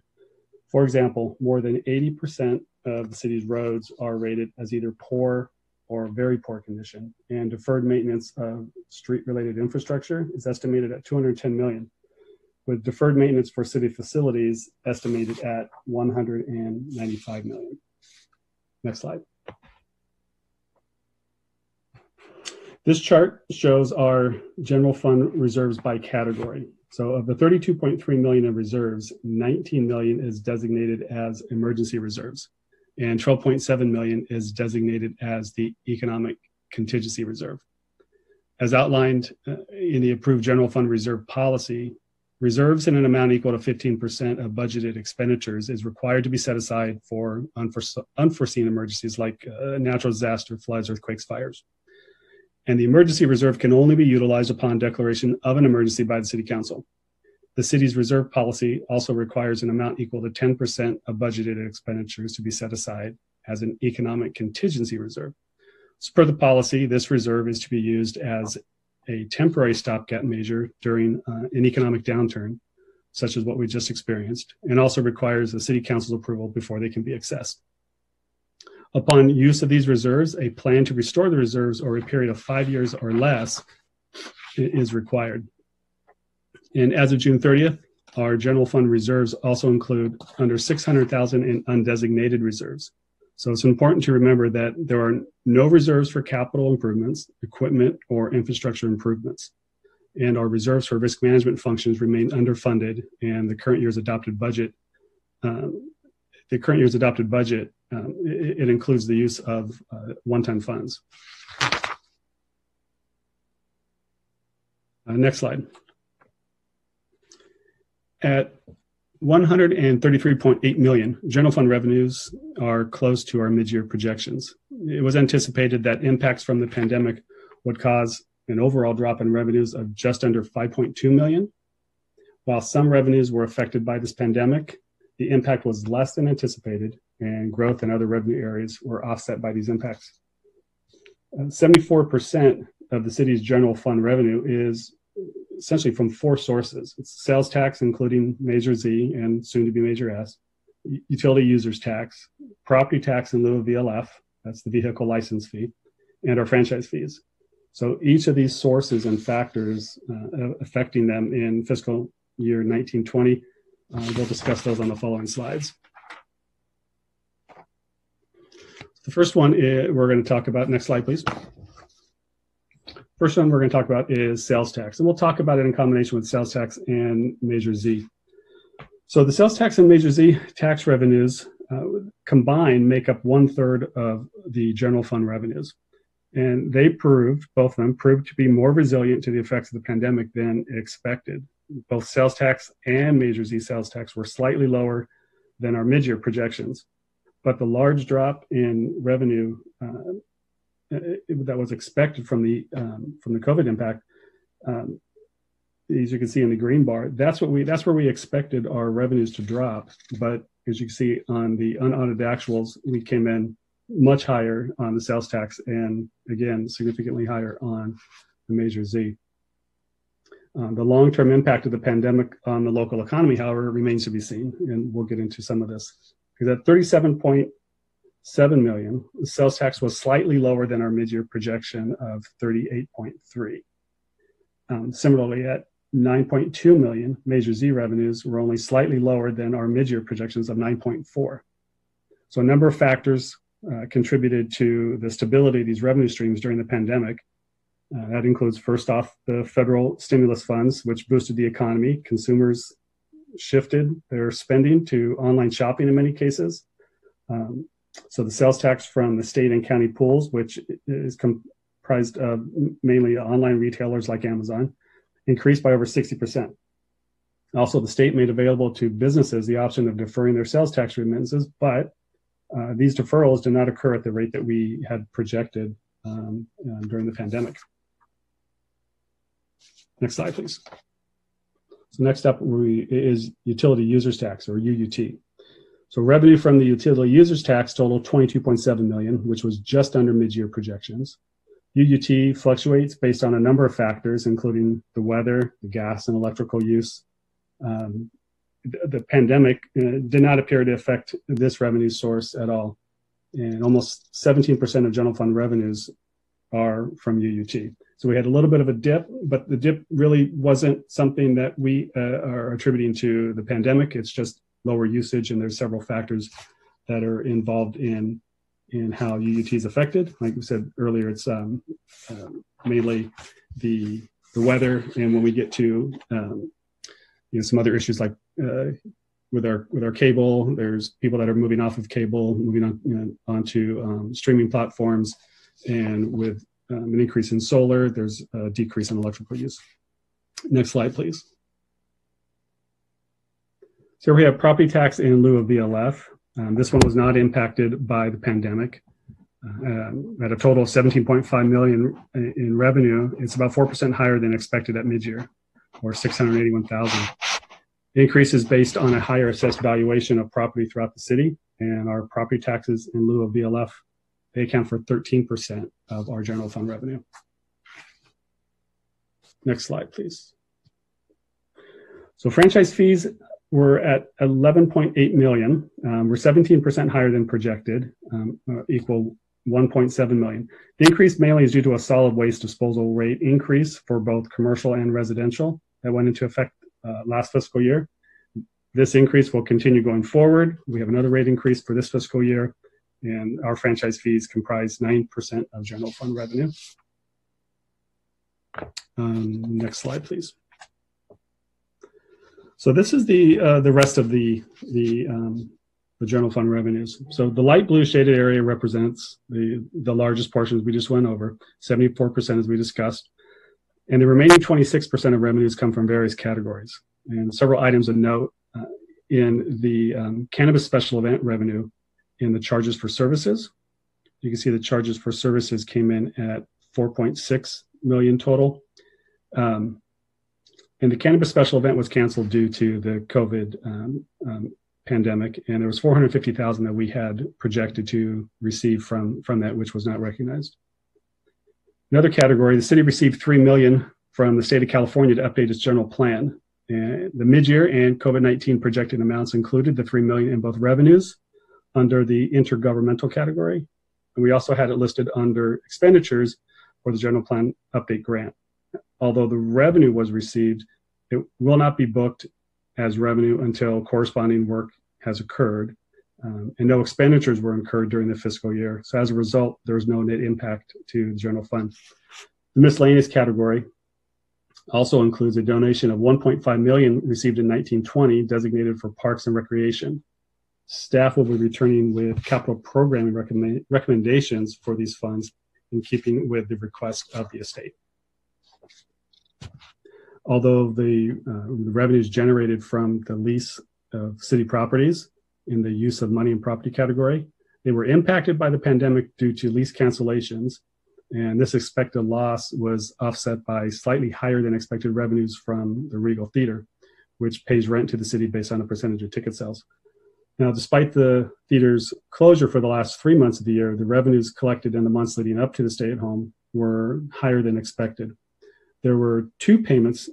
For example, more than 80% of the city's roads are rated as either poor or very poor condition, and deferred maintenance of street-related infrastructure is estimated at $210 million, with deferred maintenance for city facilities estimated at $195 million. Next slide. This chart shows our general fund reserves by category. So of the 32.3 million in reserves, 19 million is designated as emergency reserves, and 12.7 million is designated as the economic contingency reserve. As outlined in the approved general fund reserve policy, reserves in an amount equal to 15% of budgeted expenditures is required to be set aside for unforeseen emergencies like natural disaster, floods, earthquakes, fires. And the emergency reserve can only be utilized upon declaration of an emergency by the City Council. The city's reserve policy also requires an amount equal to 10% of budgeted expenditures to be set aside as an economic contingency reserve. So per the policy, this reserve is to be used as a temporary stopgap measure during an economic downturn, such as what we just experienced, and also requires the City Council's approval before they can be accessed. Upon use of these reserves, a plan to restore the reserves over a period of 5 years or less is required. And as of June 30th, our general fund reserves also include under 600,000 in undesignated reserves. So it's important to remember that there are no reserves for capital improvements, equipment, or infrastructure improvements. And our reserves for risk management functions remain underfunded, and the current year's adopted budget it includes the use of one-time funds. Next slide. At 133.8 million, general fund revenues are close to our mid-year projections. It was anticipated that impacts from the pandemic would cause an overall drop in revenues of just under 5.2 million. While some revenues were affected by this pandemic, the impact was less than anticipated, and growth in other revenue areas were offset by these impacts. 74% of the city's general fund revenue is essentially from 4 sources. It's sales tax, including Measure Z and soon to be Measure S, utility users tax, property tax in lieu of VLF, that's the vehicle license fee, and our franchise fees. So each of these sources and factors affecting them in fiscal year 1920, we'll discuss those on the following slides. The first one we're going to talk about, next slide please. First one we're going to talk about is sales tax, and we'll talk about it in combination with sales tax and Measure Z. So the sales tax and Measure Z tax revenues combined make up 1/3 of the general fund revenues. And they both of them proved to be more resilient to the effects of the pandemic than expected. Both sales tax and Measure Z sales tax were slightly lower than our mid-year projections. But the large drop in revenue that was expected from the COVID impact, as you can see in the green bar, that's where we expected our revenues to drop. But as you can see on the unaudited actuals, we came in much higher on the sales tax and again significantly higher on the Measure Z. The long-term impact of the pandemic on the local economy, however, remains to be seen, and we'll get into some of this. Because at 37.7 million, the sales tax was slightly lower than our mid-year projection of 38.3. Similarly, at 9.2 million, Measure Z revenues were only slightly lower than our mid-year projections of 9.4. So a number of factors contributed to the stability of these revenue streams during the pandemic. That includes, first off, the federal stimulus funds, which boosted the economy. Consumers shifted their spending to online shopping in many cases. So the sales tax from the state and county pools, which is comprised of mainly online retailers like Amazon, increased by over 60%. Also, the state made available to businesses the option of deferring their sales tax remittances, but these deferrals did not occur at the rate that we had projected during the pandemic. Next slide, please. So next up is utility users tax, or UUT. So revenue from the utility users tax totaled $22.7 million, which was just under mid-year projections. UUT fluctuates based on a number of factors, including the weather, the gas and electrical use. The pandemic did not appear to affect this revenue source at all. And almost 17% of general fund revenues are from UUT. So we had a little bit of a dip, but the dip really wasn't something that we are attributing to the pandemic. It's just lower usage, and there's several factors that are involved in how UUT is affected. Like we said earlier, it's mainly the weather, and when we get to some other issues like with our cable, there's people that are moving off of cable, moving on onto streaming platforms, and with an increase in solar, there's a decrease in electrical use. Next slide, please. So we have property tax in lieu of VLF. This one was not impacted by the pandemic. At a total of $17.5 million in revenue, it's about 4% higher than expected at mid-year, or $681,000. The increase is based on a higher assessed valuation of property throughout the city, and our property taxes in lieu of VLF, they account for 13% of our general fund revenue. Next slide, please. So franchise fees were at $11.8 million. We're 17% higher than projected, equal $1.7 million. The increase mainly is due to a solid waste disposal rate increase for both commercial and residential that went into effect last fiscal year. This increase will continue going forward. We have another rate increase for this fiscal year, and our franchise fees comprise 9% of general fund revenue. Next slide, please. So this is the rest of the general fund revenues. So the light blue shaded area represents the largest portions we just went over, 74% as we discussed. And the remaining 26% of revenues come from various categories. And several items of note in the cannabis special event revenue in the charges for services. You can see the charges for services came in at $4.6 million total. And the cannabis special event was canceled due to the COVID pandemic, and there was $450,000 that we had projected to receive from that, which was not recognized. Another category, the city received $3 million from the state of California to update its general plan. And the mid-year and COVID-19 projected amounts included the $3 million in both revenues under the intergovernmental category, and we also had it listed under expenditures for the general plan update grant. Although the revenue was received, it will not be booked as revenue until corresponding work has occurred, and no expenditures were incurred during the fiscal year. So as a result, there was no net impact to the general fund. The miscellaneous category also includes a donation of $1.5 million received in 1920 designated for parks and recreation. Staff will be returning with capital programming recommendations for these funds in keeping with the request of the estate. Although the revenues generated from the lease of city properties in the use of money and property category, they were impacted by the pandemic due to lease cancellations, and this expected loss was offset by slightly higher than expected revenues from the Regal Theater, which pays rent to the city based on a percentage of ticket sales. Now, despite the theater's closure for the last 3 months of the year, the revenues collected in the months leading up to the stay-at-home were higher than expected. There were two payments,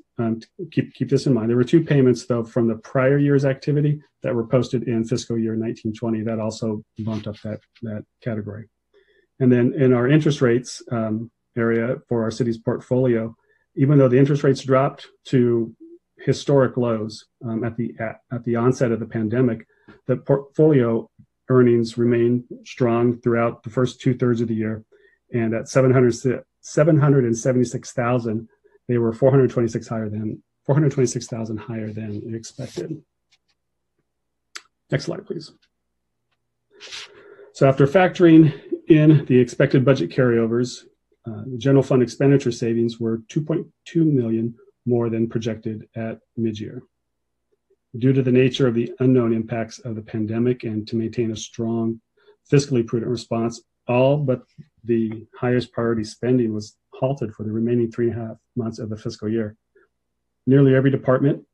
keep this in mind, there were two payments, though, from the prior year's activity that were posted in fiscal year 1920. That also bumped up that category. And then in our interest rates area for our city's portfolio, even though the interest rates dropped to historic lows at the onset of the pandemic, the portfolio earnings remained strong throughout the first 2/3 of the year, and at $776,000, they were $426,000 higher than expected. Next slide, please. So after factoring in the expected budget carryovers, the general fund expenditure savings were $2.2 million more than projected at mid-year. Due to the nature of the unknown impacts of the pandemic and to maintain a strong, fiscally prudent response, all but the highest priority spending was halted for the remaining 3.5 months of the fiscal year. Nearly every department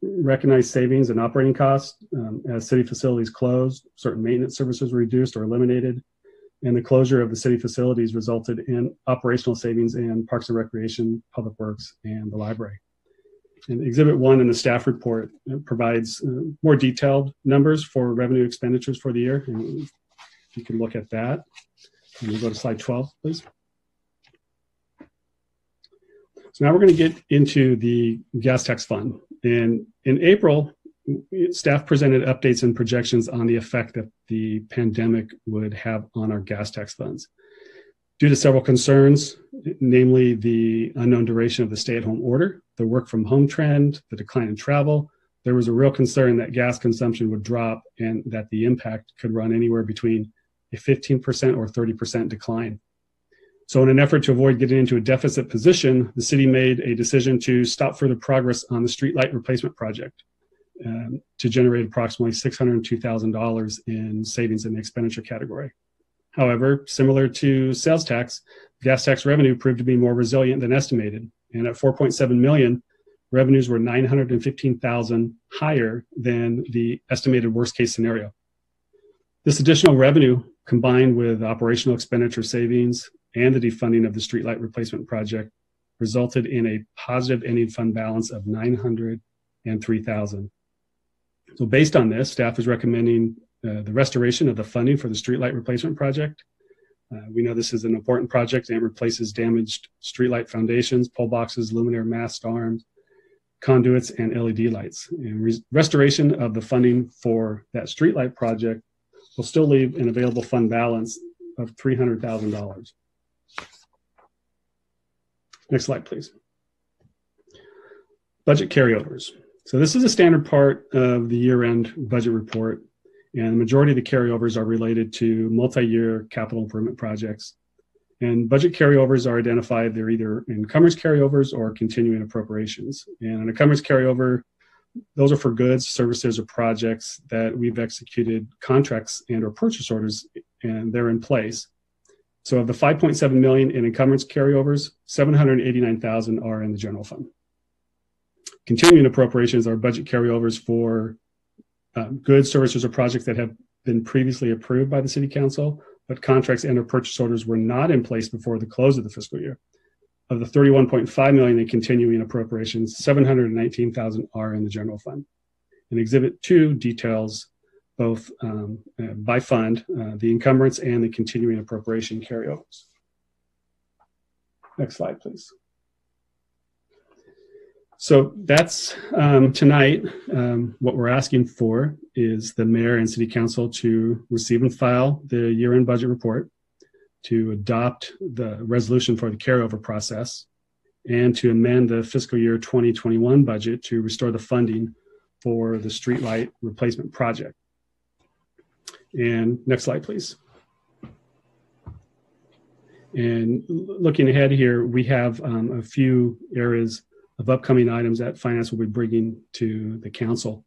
recognized savings and operating costs as city facilities closed, certain maintenance services were reduced or eliminated, and the closure of the city facilities resulted in operational savings in Parks and Recreation, Public Works, and the library. And Exhibit 1 in the staff report provides more detailed numbers for revenue expenditures for the year. And you can look at that. And we'll go to slide 12, please. So now we're going to get into the gas tax fund. And in April, staff presented updates and projections on the effect that the pandemic would have on our gas tax funds. Due to several concerns, namely the unknown duration of the stay-at-home order, the work-from-home trend, the decline in travel, there was a real concern that gas consumption would drop and that the impact could run anywhere between a 15% or 30% decline. So in an effort to avoid getting into a deficit position, the city made a decision to stop further progress on the streetlight replacement project to generate approximately $602,000 in savings in the expenditure category. However, similar to sales tax, gas tax revenue proved to be more resilient than estimated. And at $4.7 million, revenues were $915,000 higher than the estimated worst case scenario. This additional revenue, combined with operational expenditure savings and the defunding of the streetlight replacement project, resulted in a positive ending fund balance of $903,000. So based on this, staff is recommending the restoration of the funding for the streetlight replacement project. We know this is an important project and it replaces damaged streetlight foundations, pole boxes, luminaire mast arms, conduits, and LED lights. And restoration of the funding for that streetlight project will still leave an available fund balance of $300,000. Next slide, please. Budget carryovers. So this is a standard part of the year-end budget report, and the majority of the carryovers are related to multi-year capital improvement projects. And budget carryovers are identified, they're either encumbrance carryovers or continuing appropriations. And an encumbrance carryover, those are for goods, services, or projects that we've executed contracts and or purchase orders, and they're in place. So of the $5.7 million in encumbrance carryovers, $789,000 are in the general fund. Continuing appropriations are budget carryovers for goods, services, or projects that have been previously approved by the City Council, but contracts and or purchase orders were not in place before the close of the fiscal year. Of the $31.5 million in continuing appropriations, $719,000 are in the general fund. And Exhibit 2 details both by fund, the encumbrance and the continuing appropriation carryovers. Next slide, please. So that's tonight. What we're asking for is the mayor and city council to receive and file the year-end budget report, to adopt the resolution for the carryover process, and to amend the fiscal year 2021 budget to restore the funding for the streetlight replacement project. And next slide, please. And looking ahead here, we have a few areas of upcoming items that finance will be bringing to the council.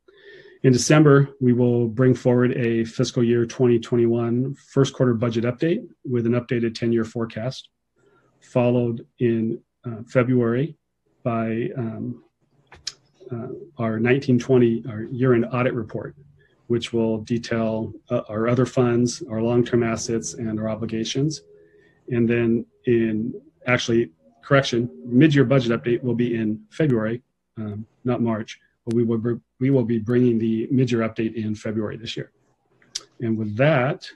In December, we will bring forward a fiscal year 2021 first quarter budget update with an updated 10-year forecast, followed in February by our 1920 our year-end audit report, which will detail our other funds, our long-term assets, and our obligations. And then mid-year budget update will be in February, not March, but we will be bringing the mid-year update in February this year. And with that,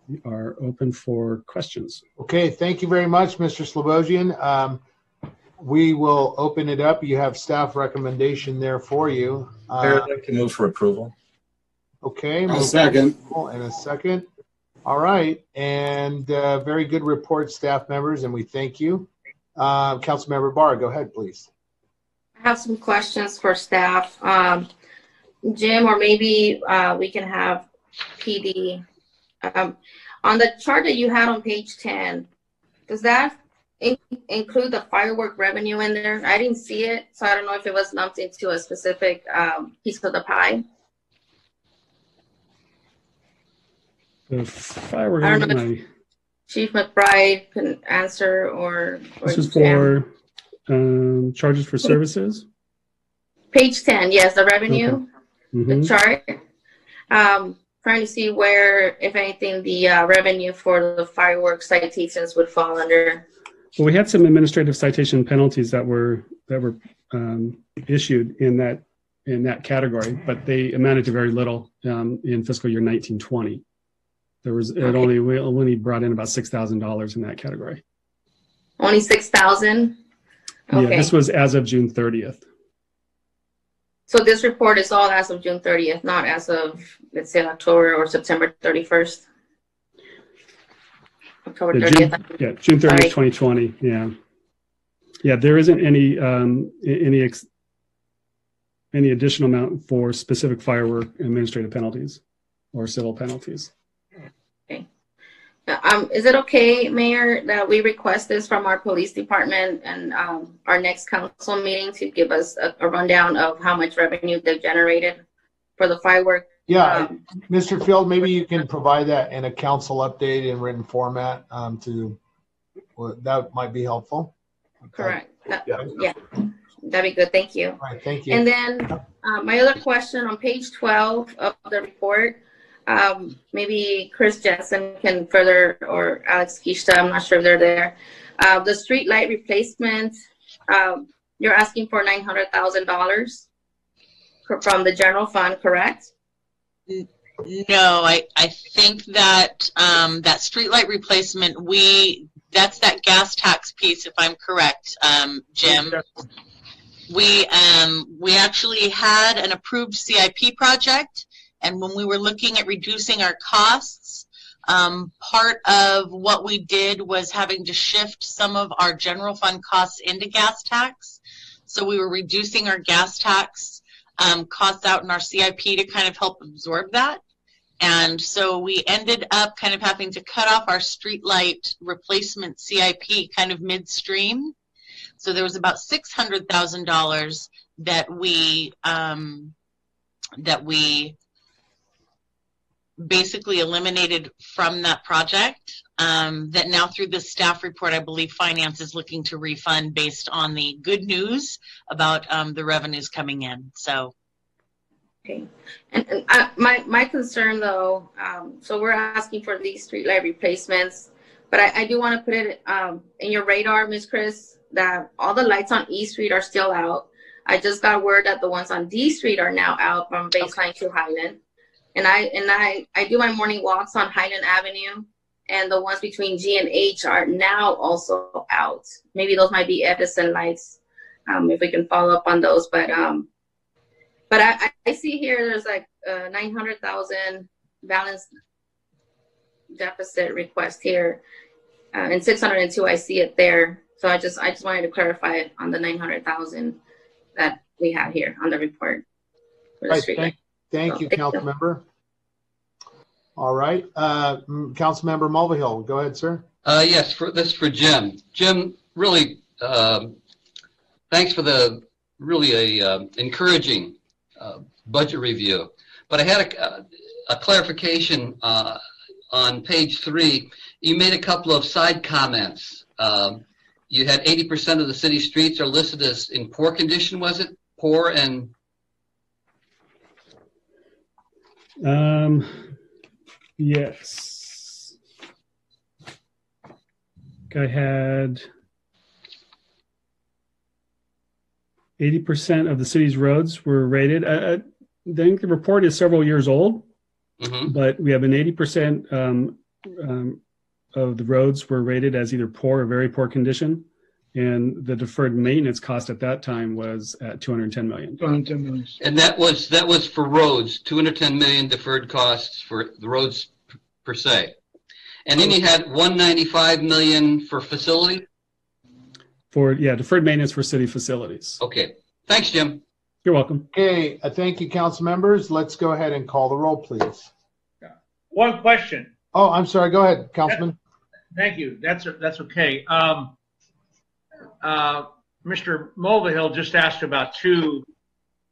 we are open for questions. Okay, thank you very much, Mr. Slobosian. We will open it up. You have staff recommendation there for you. I'd like to move for approval. Okay. I'll second. And a second. All right. And very good report, staff members, and we thank you. Councilmember Barr, go ahead, please. I have some questions for staff. Jim, or maybe we can have PD On the chart that you had on page 10, does that include the firework revenue in there? I didn't see it, so I don't know if it was lumped into a specific piece of the pie. The firework. I don't know if Chief McBride can answer or this is for charges for services. Page 10, yes, the revenue, Okay. the chart. Trying to see where, if anything, the revenue for the fireworks citations would fall under. Well, we had some administrative citation penalties that were issued in that category, but they amounted to very little in fiscal year 1920. There was we only brought in about $6,000 in that category. Only 6,000. Okay. Yeah, this was as of June 30th. So this report is all as of June 30th, not as of, let's say, October or September 31st. October 30th. June 30th, 2020. Yeah. Yeah, there isn't any additional amount for specific firework administrative penalties or civil penalties. Okay. Is it okay, Mayor, that we request this from our police department and our next council meeting to give us a rundown of how much revenue they've generated for the firework? Yeah, Mr. Field, maybe you can provide that in a council update in written format that might be helpful. Okay. Correct. Yeah, that'd be good. Thank you. All right, thank you. And then my other question on page 12 of the report, maybe Chris Jensen can further, or Alex Kishta, I'm not sure if they're there. The street light replacement, you're asking for $900,000 from the general fund, correct? No, I think that that streetlight replacement, that's that gas tax piece, if I'm correct, Jim. We actually had an approved CIP project, and when we were looking at reducing our costs, part of what we did was having to shift some of our general fund costs into gas tax. So we were reducing our gas tax costs out in our CIP to kind of help absorb that. And so we ended up kind of having to cut off our streetlight replacement CIP kind of midstream. So there was about $600,000 that we basically eliminated from that project, that now through this staff report, I believe finance is looking to refund based on the good news about the revenues coming in. So. Okay. And my concern though, so we're asking for these streetlight replacements, but I do want to put it in your radar, Ms. Chris, that all the lights on E Street are still out. I just got word that the ones on D Street are now out from Baseline to Highland. And I do my morning walks on Highland Avenue, and the ones between G and H are now also out. Maybe those might be Edison lights, if we can follow up on those. But I see here there's like 900,000 balance deficit request here, and 602 I see it there. So I just wanted to clarify it on the 900,000 that we have here on the report. Right, thank you, Councilmember. All right, Councilmember Mulvihill, go ahead, sir. Yes, this is for Jim. Jim, really, thanks for the really encouraging budget review. But I had a clarification on page 3. You made a couple of side comments. You had 80% of the city streets are listed as in poor condition, was it? Poor and... Yes. I had 80% of the city's roads were rated. I think the report is several years old, but we have an 80% of the roads were rated as either poor or very poor condition. And the deferred maintenance cost at that time was at $210 million. $210 million. And that was for roads, $210 million deferred costs for the roads per se. And then you had $195 million for facility? Deferred maintenance for city facilities. Okay. Thanks, Jim. You're welcome. Okay, thank you, council members. Let's go ahead and call the roll, please. One question. Oh, I'm sorry. Go ahead, Councilman. Thank you. That's okay. Mr. Mulvihill just asked about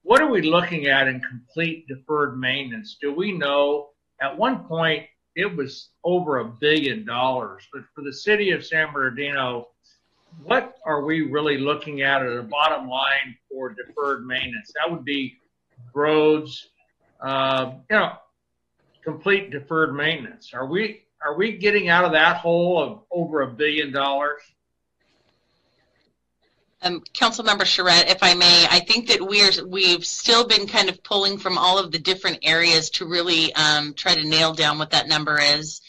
what are we looking at in complete deferred maintenance? Do we know? At one point, it was over $1 billion, but for the city of San Bernardino, what are we really looking at a bottom line for deferred maintenance? That would be roads, complete deferred maintenance. Are we getting out of that hole of over $1 billion? Councilmember Charette, if I may, I think that we've still been kind of pulling from all of the different areas to really try to nail down what that number is.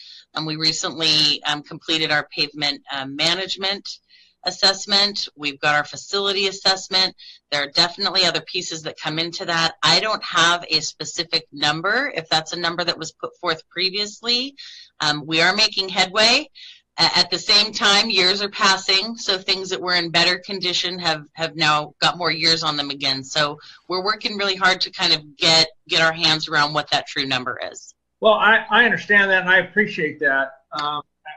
We recently completed our pavement management assessment. We've got our facility assessment. There are definitely other pieces that come into that. I don't have a specific number, if that's a number that was put forth previously. We are making headway. At the same time, years are passing, so things that were in better condition have now got more years on them again. So we're working really hard to kind of get our hands around what that true number is. Well, I understand that, and I appreciate that.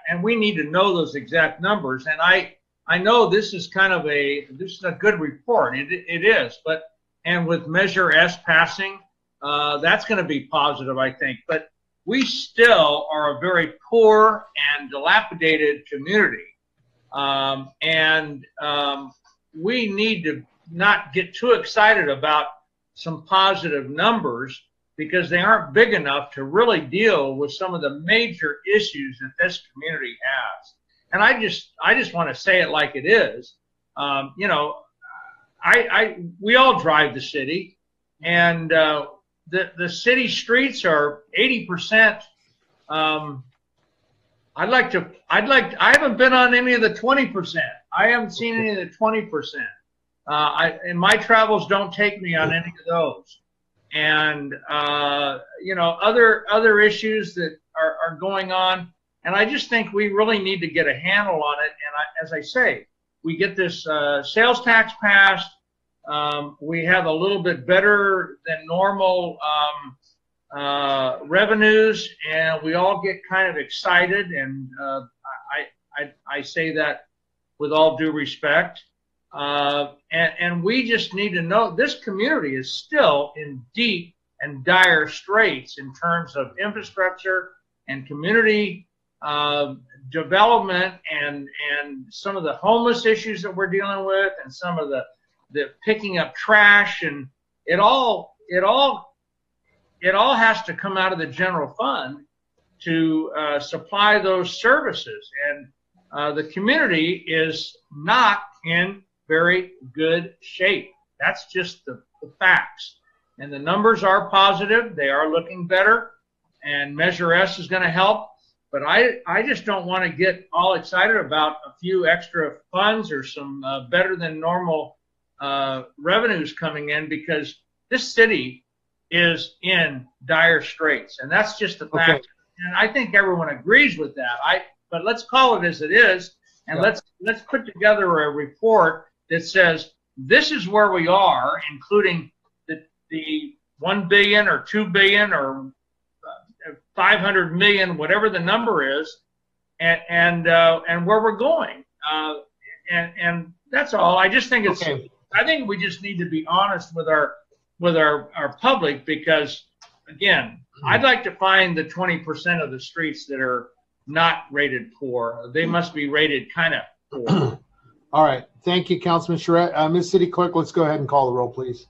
And we need to know those exact numbers. And I know this is a good report. It is, and with Measure S passing, that's going to be positive, I think. But we still are a very poor and dilapidated community. We need to not get too excited about some positive numbers because they aren't big enough to really deal with some of the major issues that this community has. And I just want to say it like it is. We all drive the city, and the city streets are 80%. I haven't been on any of the 20%. I haven't seen any of the 20%. And my travels don't take me on any of those. And other issues that are going on. And I just think we really need to get a handle on it. And as I say, we get this sales tax passed. We have a little bit better than normal revenues, and we all get kind of excited. And I say that with all due respect. And we just need to know this community is still in deep and dire straits in terms of infrastructure and community development and some of the homeless issues that we're dealing with and some of the picking up trash, and it all has to come out of the general fund to supply those services. And the community is not in very good shape. That's just the facts. And the numbers are positive. They are looking better. And Measure S is going to help. But I just don't want to get all excited about a few extra funds or some better than normal revenues coming in, because this city is in dire straits. And that's just the fact. Okay. And I think everyone agrees with that. But let's call it as it is. And let's put together a report that says this is where we are, including the 1 billion or 2 billion or 500 million, whatever the number is, and where we're going. And that's all. I just think I think we just need to be honest with our public, because again, I'd like to find the 20% of the streets that are not rated poor. They must be rated kind of poor. All right. Thank you, Councilman Charette. Ms. City Clerk, let's go ahead and call the roll, please.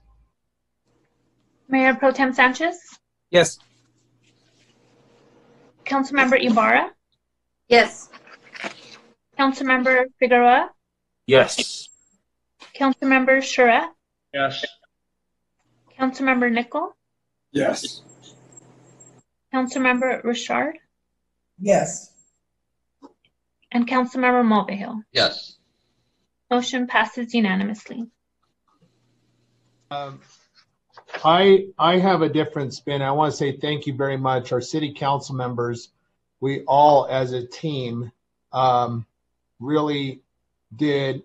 Mayor Pro Tem Sanchez? Yes. Councilmember Ibarra? Yes. Councilmember Figueroa? Yes. Councilmember Charette? Yes. Councilmember Nickel? Yes. Councilmember Richard? Yes. And Councilmember Mulvihill? Yes. Motion passes unanimously. I have a different spin. I want to say thank you very much. Our city council members, we all as a team really did,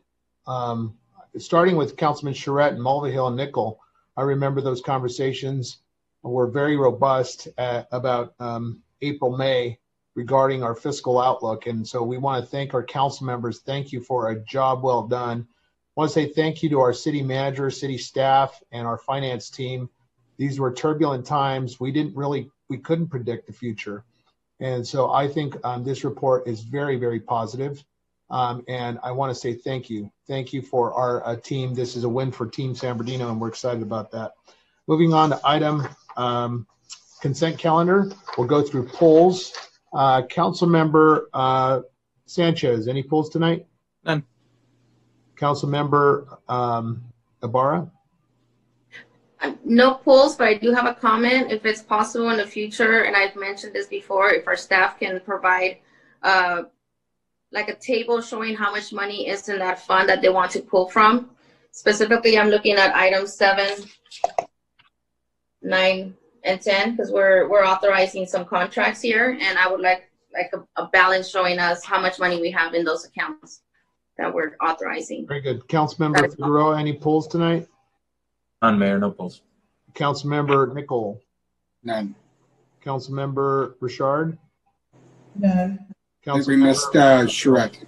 starting with Councilman Charette and Mulvihill and Nickel. I remember those conversations were very robust about April, May, regarding our fiscal outlook. And so we want to thank our council members. Thank you for a job well done. I want to say thank you to our city manager, city staff, and our finance team. These were turbulent times. We couldn't predict the future. And so I think this report is very, very positive. And I want to say thank you. Thank you for our team. This is a win for Team San Bernardino, and we're excited about that. Moving on to item consent calendar. We'll go through polls. Councilmember Sanchez, any polls tonight? None. Councilmember Ibarra? No polls, but I do have a comment. If it's possible in the future, and I've mentioned this before, if our staff can provide like a table showing how much money is in that fund that they want to pull from. Specifically, I'm looking at items 7, 9, and 10 because we're authorizing some contracts here, and I would like a balance showing us how much money we have in those accounts that we're authorizing. Very good. Councilmember Figueroa, any polls tonight? None, Mayor, no polls. Councilmember Nickel? None. Councilmember Richard? None. I think we missed Charette.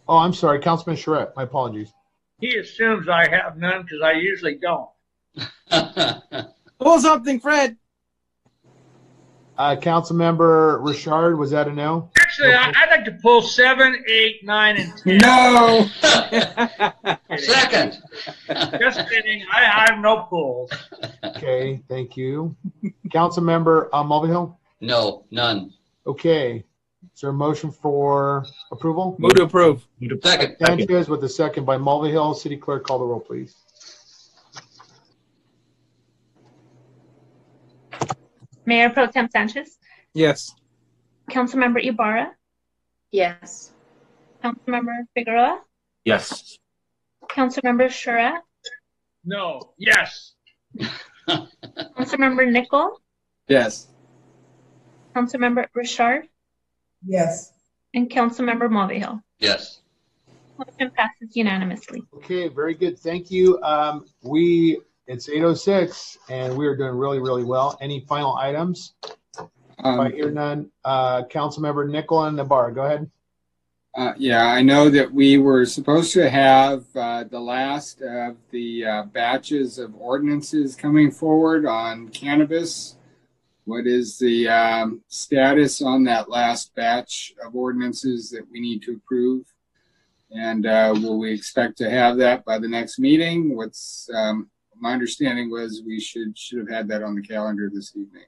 Oh, I'm sorry, Councilman Charette. My apologies. He assumes I have none because I usually don't. Pull something, Fred. Councilmember Richard, was that a no? Actually, I'd like to pull 7, 8, 9, and 10. No. Second. Just kidding. I have no pulls. Okay, thank you. Councilmember Mulvihill? No, none. Okay. Is there a motion for approval? Move to approve. Second. Sanchez with a second by Mulvihill. City Clerk, call the roll, please. Mayor Pro Tem Sanchez, Yes. Councilmember Ibarra, Yes. Councilmember Figueroa, Yes. Councilmember Charette, No. Yes. Councilmember Nickel, Yes. Councilmember Richard, Yes. and Councilmember Mulvihill. Yes. Motion passes unanimously. Okay, very good. Thank you. It's 8:06, and we are doing really, really well. Any final items? I hear none. Councilmember Nickel and Nabar, go ahead. Yeah, I know that we were supposed to have the last of the batches of ordinances coming forward on cannabis. What is the status on that last batch of ordinances that we need to approve? And will we expect to have that by the next meeting? What's my understanding was we should have had that on the calendar this evening.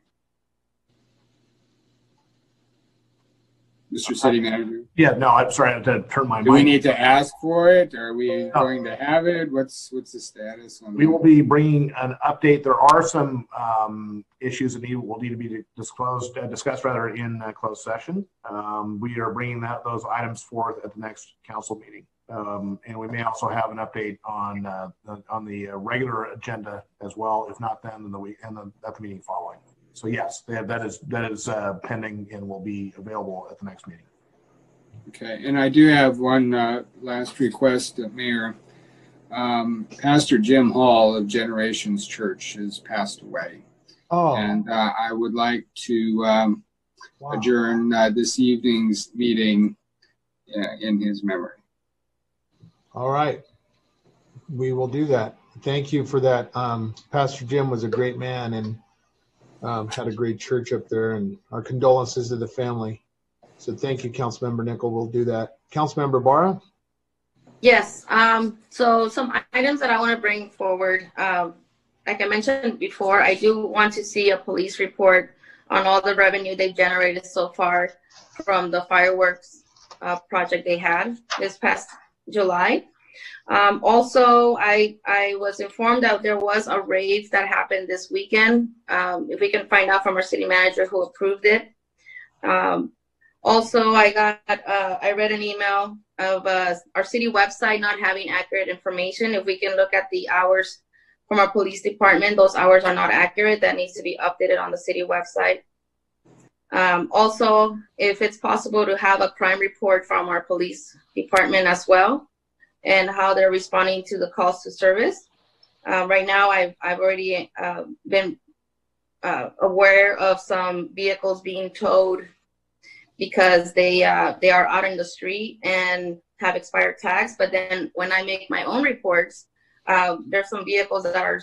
Mr. City Manager? Yeah, no, I'm sorry, I had to turn my mic. Do we need to ask for it? Are we going to have it? What's the status on We will be bringing an update. There are some issues that will need to be discussed in closed session. We are bringing those items forth at the next council meeting. And we may also have an update on the regular agenda as well. If not, then at the meeting following. So yes, that is pending and will be available at the next meeting. Okay, and I do have one last request, Mayor. Pastor Jim Hall of Generations Church has passed away. Oh. And I would like to adjourn this evening's meeting in his memory. All right. We will do that. Thank you for that. Pastor Jim was a great man and had a great church up there, and our condolences to the family. So thank you, Councilmember Nickel. We'll do that. Councilmember Barra? Yes. So some items that I want to bring forward. Like I mentioned before, I do want to see a police report on all the revenue they've generated so far from the fireworks project they had this past July. Also, I was informed that there was a rave that happened this weekend. If we can find out from our city manager who approved it. Also, I read an email of our city website not having accurate information. If we can look at the hours from our police department, those hours are not accurate. That needs to be updated on the city website. Also, if it's possible to have a crime report from our police department as well, and how they're responding to the calls to service. Right now, I've already been aware of some vehicles being towed because they are out in the street and have expired tags. But then when I make my own reports, there's some vehicles that are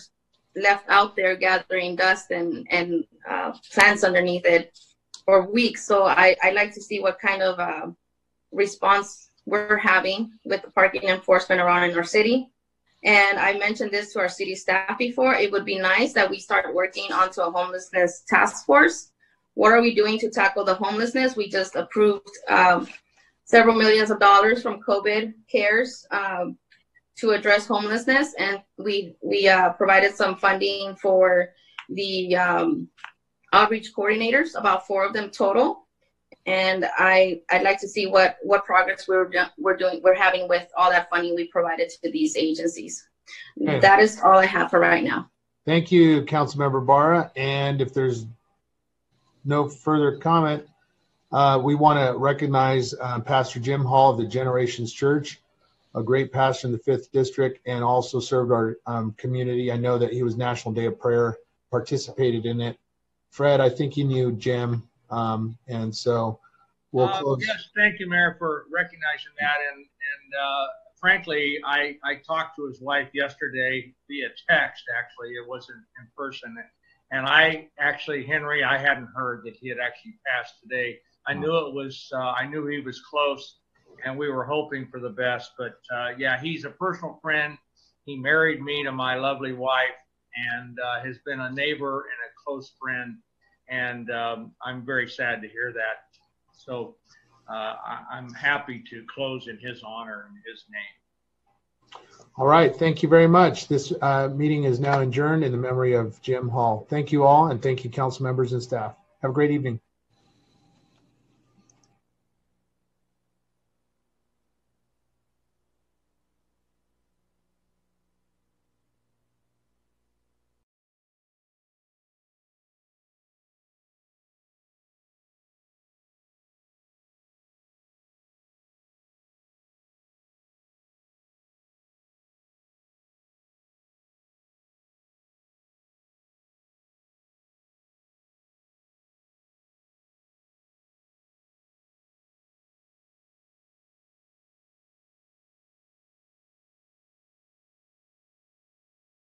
left out there gathering dust and plants underneath it for weeks. So I like to see what kind of response we're having with the parking enforcement around in our city. And I mentioned this to our city staff before. It would be nice that we start working onto a homelessness task force. What are we doing to tackle the homelessness? We just approved several millions of dollars from COVID CARES to address homelessness, and we provided some funding for the outreach coordinators, about 4 of them total. And I'd like to see what progress we're having with all that funding we provided to these agencies. Okay. That is all I have for right now. Thank you, Councilmember Barra. And if there's no further comment, we want to recognize Pastor Jim Hall of the Generations Church, a great pastor in the 5th District, and also served our community. I know that he was National Day of Prayer, participated in it. Fred, I think you knew Jim, and so we'll close. Yes, thank you, Mayor, for recognizing that. And frankly, I talked to his wife yesterday via text, actually. It wasn't in person. And Henry, I hadn't heard that he had actually passed today. I knew I knew he was close, and we were hoping for the best. But yeah, he's a personal friend. He married me to my lovely wife, and has been a neighbor and a close friend. And I'm very sad to hear that. So I'm happy to close in his honor and his name. All right. Thank you very much. This meeting is now adjourned in the memory of Jim Hall. Thank you all, and thank you, council members and staff. Have a great evening.